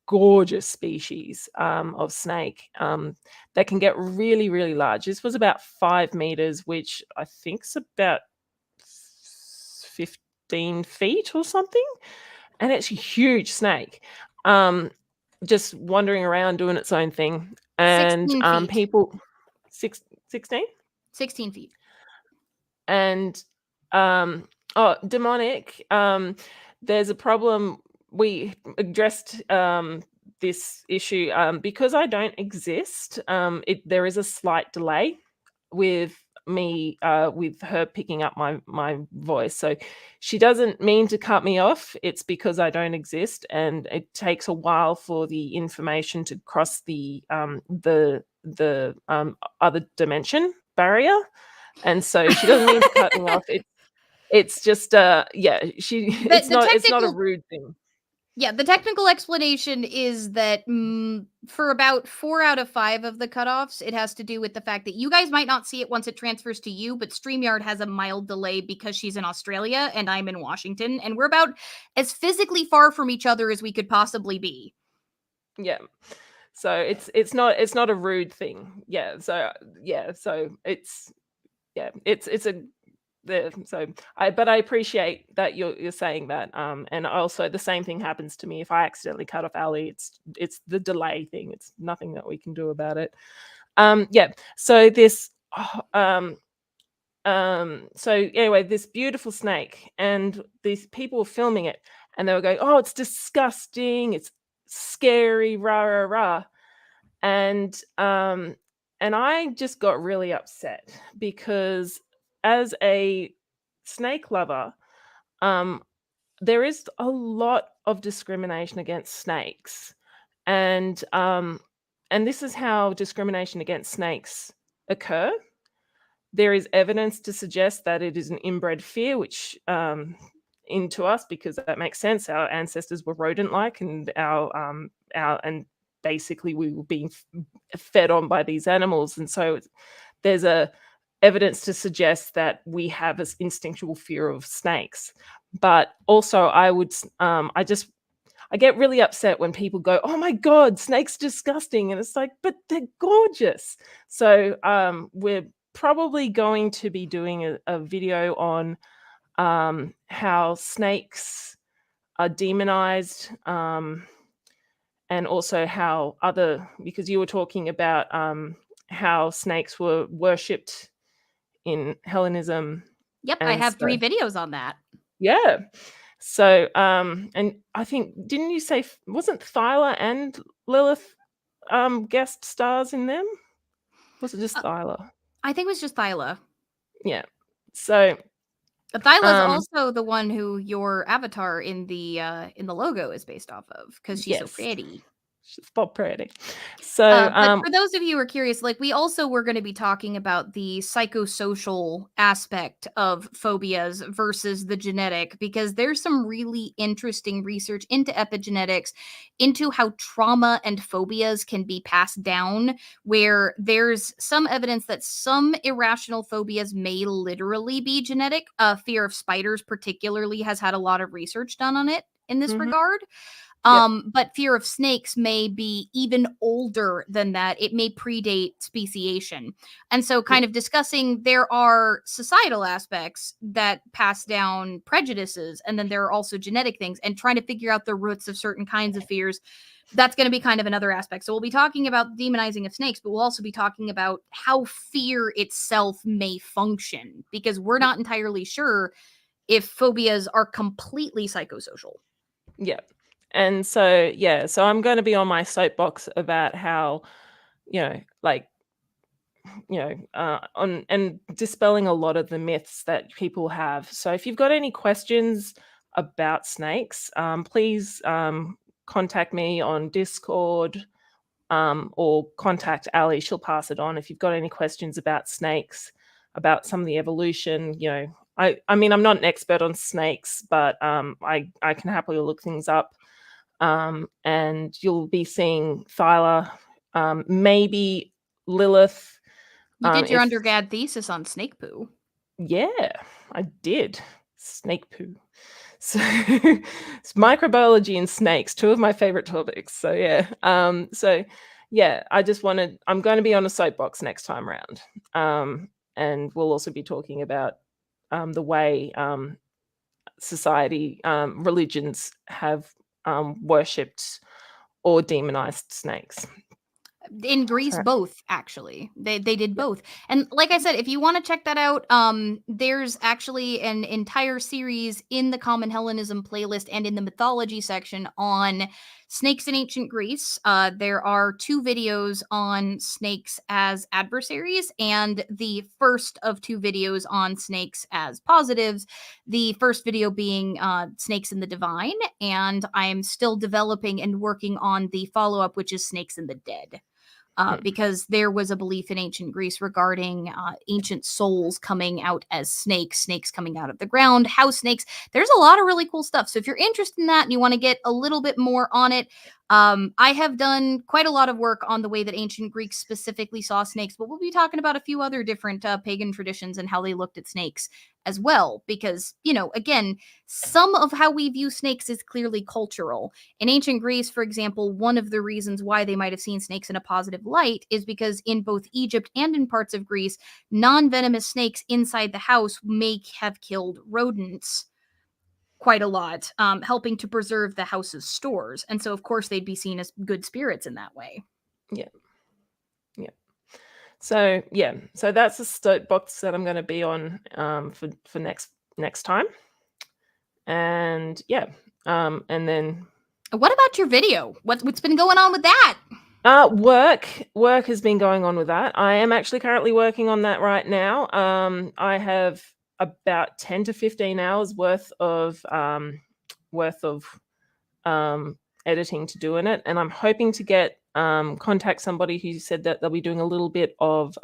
gorgeous species of snake that can get really, really large. This was about 5 meters, which I think's about 15 feet or something. And it's a huge snake, just wandering around doing its own thing. And 16 feet. people, 16? 16 feet. And demonic, there's a problem. We addressed this issue because I don't exist. There is a slight delay with me, with her picking up my voice. So she doesn't mean to cut me off. It's because I don't exist, and it takes a while for the information to cross the other dimension barrier. And so she doesn't mean to cut me off. It's just yeah, it's not a rude thing. Yeah, the technical explanation is that for about 4 out of 5 of the cutoffs, it has to do with the fact that you guys might not see it once it transfers to you, but StreamYard has a mild delay because she's in Australia and I'm in Washington, and we're about as physically far from each other as we could possibly be. Yeah. So it's not a rude thing. Yeah. So it's a but I appreciate that you're saying that. And also the same thing happens to me if I accidentally cut off Ali. It's the delay thing. It's nothing that we can do about it. Yeah. So so anyway, this beautiful snake, and these people were filming it, and they were going, "Oh, it's disgusting. It's scary, rah rah rah." And I just got really upset because as a snake lover, um, there is a lot of discrimination against snakes, and this is how discrimination against snakes occur. There is evidence to suggest that it is an inbred fear, which into us, because that makes sense. Our ancestors were rodent-like, and and basically we were being fed on by these animals, and so there's a evidence to suggest that we have this instinctual fear of snakes. But also, I get really upset when people go, "Oh my god, snakes disgusting," and it's like, but they're gorgeous. So we're probably going to be doing a video on how snakes are demonized, and also how because you were talking about how snakes were worshipped in Hellenism. Yep, I And have 3 so videos on that. yeah. So, and I think, didn't you say wasn't Thyla and Lilith guest stars in them? Was it just Uh, Thyla? I think it was just Thyla. Yeah. So, But Thyla's um, also the one who your avatar in the logo is based off of because she's so yes, pretty. she's Bob Pretty. So, But for those of you who are curious, like we also were going to be talking about the psychosocial aspect of phobias versus the genetic, because there's some really interesting research into epigenetics, into how trauma and phobias can be passed down, where there's some evidence that some irrational phobias may literally be genetic. Fear of spiders, particularly, has had a lot of research done on it in this mhm, regard. yep, But fear of snakes may be even older than that. It may predate speciation. And so, yep, kind of discussing, there are societal aspects that pass down prejudices, and then there are also genetic things, and trying to figure out the roots of certain kinds of fears. That's going to be kind of another aspect. So, we'll be talking about demonizing of snakes, but we'll also be talking about how fear itself may function, because we're not entirely sure if phobias are completely psychosocial. yep. And so, yeah, so I'm going to be on my soapbox about how, like, on and dispelling a lot of the myths that people have. So if you've got any questions about snakes, please contact me on Discord, or contact Ali. She'll pass it on if you've got any questions about snakes, about some of the evolution. I mean, I'm not an expert on snakes, but I can happily look things up. And you'll be seeing Thyla, maybe Lilith, You did your undergrad thesis on snake poo. Yeah, I did. Snake poo. So it's microbiology and snakes, two of my favorite topics. So yeah. I'm going to be on a soapbox next time round. And we'll also be talking about the way society, religions have worshipped or demonized snakes. In Greece, both actually. They did both. And like I said, if you want to check that out, there's actually an entire series in the Common Hellenism playlist and in the mythology section on snakes in ancient Greece. There are 2 videos on snakes as adversaries, and the first of 2 videos on snakes as positives. The first video being snakes in the divine, and I am still developing and working on the follow-up, which is snakes in the dead. Because there was a belief in ancient Greece regarding ancient souls coming out as snakes coming out of the ground, house snakes. There's a lot of really cool stuff. So if you're interested in that and you want to get a little bit more on it, I have done quite a lot of work on the way that ancient Greeks specifically saw snakes, but we'll be talking about a few other different pagan traditions and how they looked at snakes as well. Because, again, some of how we view snakes is clearly cultural. In ancient Greece, for example, one of the reasons why they might have seen snakes in a positive light is because in both Egypt and in parts of Greece, non-venomous snakes inside the house may have killed rodents quite a lot, helping to preserve the house's stores. And so, of course, they'd be seen as good spirits in that way. Yeah. Yeah. So that's the soapbox that I'm going to be on for next time. And and then what about your video? What's been going on with that? Work has been going on with that. I am actually currently working on that right now. I have about 10 to 15 hours worth of editing to do in it, and I'm hoping to get contact somebody who said that they'll be doing a little bit of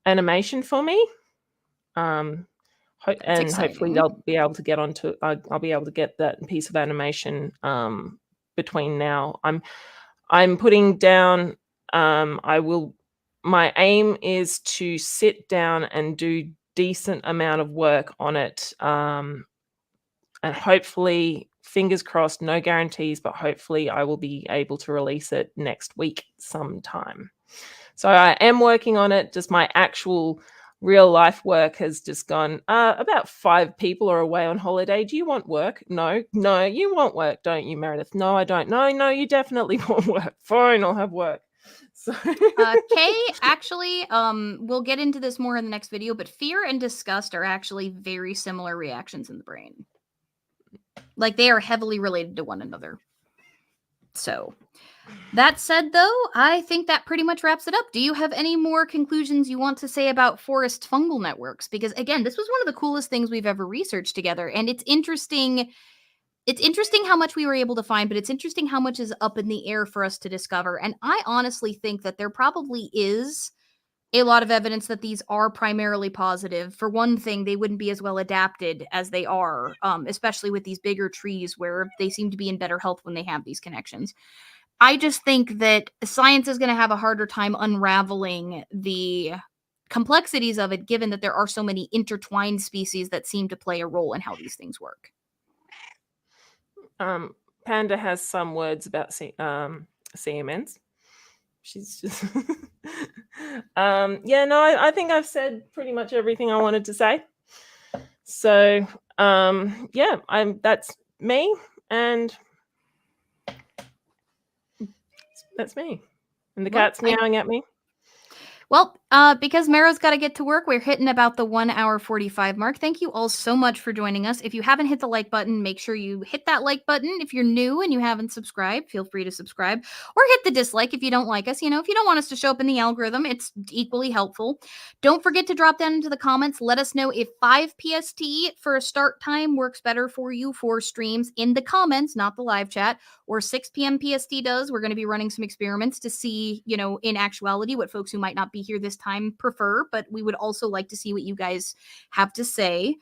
animation for me. Hopefully they'll be able to get onto. I'll be able to get that piece of animation between now. I'm putting down. My aim is to sit down and do decent amount of work on it, and hopefully, fingers crossed, no guarantees, but hopefully I will be able to release it next week sometime. So I am working on it. Just my actual real life work has just gone. About 5 people are away on holiday. Do you want work? No, you want work, don't you, Meredith? No, I don't. No, you definitely want work. Fine, I'll have work. So Kay, actually, we'll get into this more in the next video, but fear and disgust are actually very similar reactions in the brain. Like, they are heavily related to one another. So, that said, though, I think that pretty much wraps it up. Do you have any more conclusions you want to say about forest fungal networks? Because, again, this was one of the coolest things we've ever researched together, and it's interesting. It's interesting how much we were able to find, but it's interesting how much is up in the air for us to discover. And I honestly think that there probably is a lot of evidence that these are primarily positive. For one thing, they wouldn't be as well adapted as they are, especially with these bigger trees where they seem to be in better health when they have these connections. I just think that science is going to have a harder time unraveling the complexities of it, given that there are so many intertwined species that seem to play a role in how these things work. Panda has some words about CMNs. She's just I think I've said pretty much everything I wanted to say. So that's me, and that's me. And the cat's meowing at me. Well, because Mara's got to get to work, we're hitting about the 1 hour 45 mark. Thank you all so much for joining us. If you haven't hit the like button, make sure you hit that like button. If you're new and you haven't subscribed, feel free to subscribe, or hit the dislike if you don't like us. If you don't want us to show up in the algorithm, it's equally helpful. Don't forget to drop down into the comments. Let us know if 5 PST for a start time works better for you for streams in the comments, not the live chat, or 6 p.m. PST does. We're going to be running some experiments to see, in actuality, what folks who might not be here this time prefer, but we would also like to see what you guys have to say.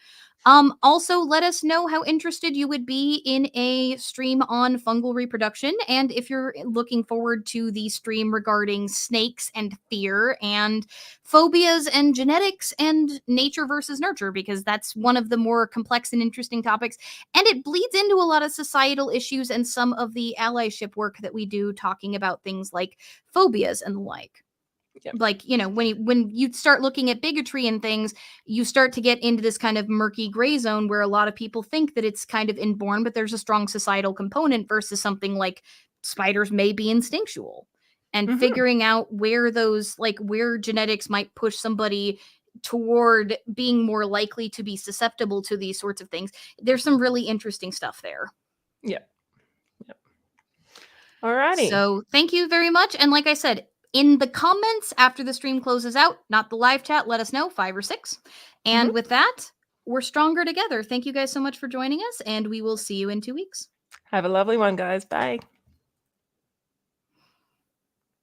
Also, let us know how interested you would be in a stream on fungal reproduction, and if you're looking forward to the stream regarding snakes and fear and phobias and genetics and nature versus nurture, because that's one of the more complex and interesting topics, and it bleeds into a lot of societal issues and some of the allyship work that we do, talking about things like phobias and the like. Yep. Like, you know, when you start looking at bigotry and things, you start to get into this kind of murky gray zone where a lot of people think that it's kind of inborn, but there's a strong societal component versus something like spiders may be instinctual. And figuring out where those, like, where genetics might push somebody toward being more likely to be susceptible to these sorts of things. There's some really interesting stuff there. Yep. Yep. Alrighty. So thank you very much. And like I said, in the comments after the stream closes out, not the live chat, let us know, 5 or 6. And with that, we're stronger together. Thank you guys so much for joining us, and we will see you in 2 weeks. Have a lovely one, guys. Bye.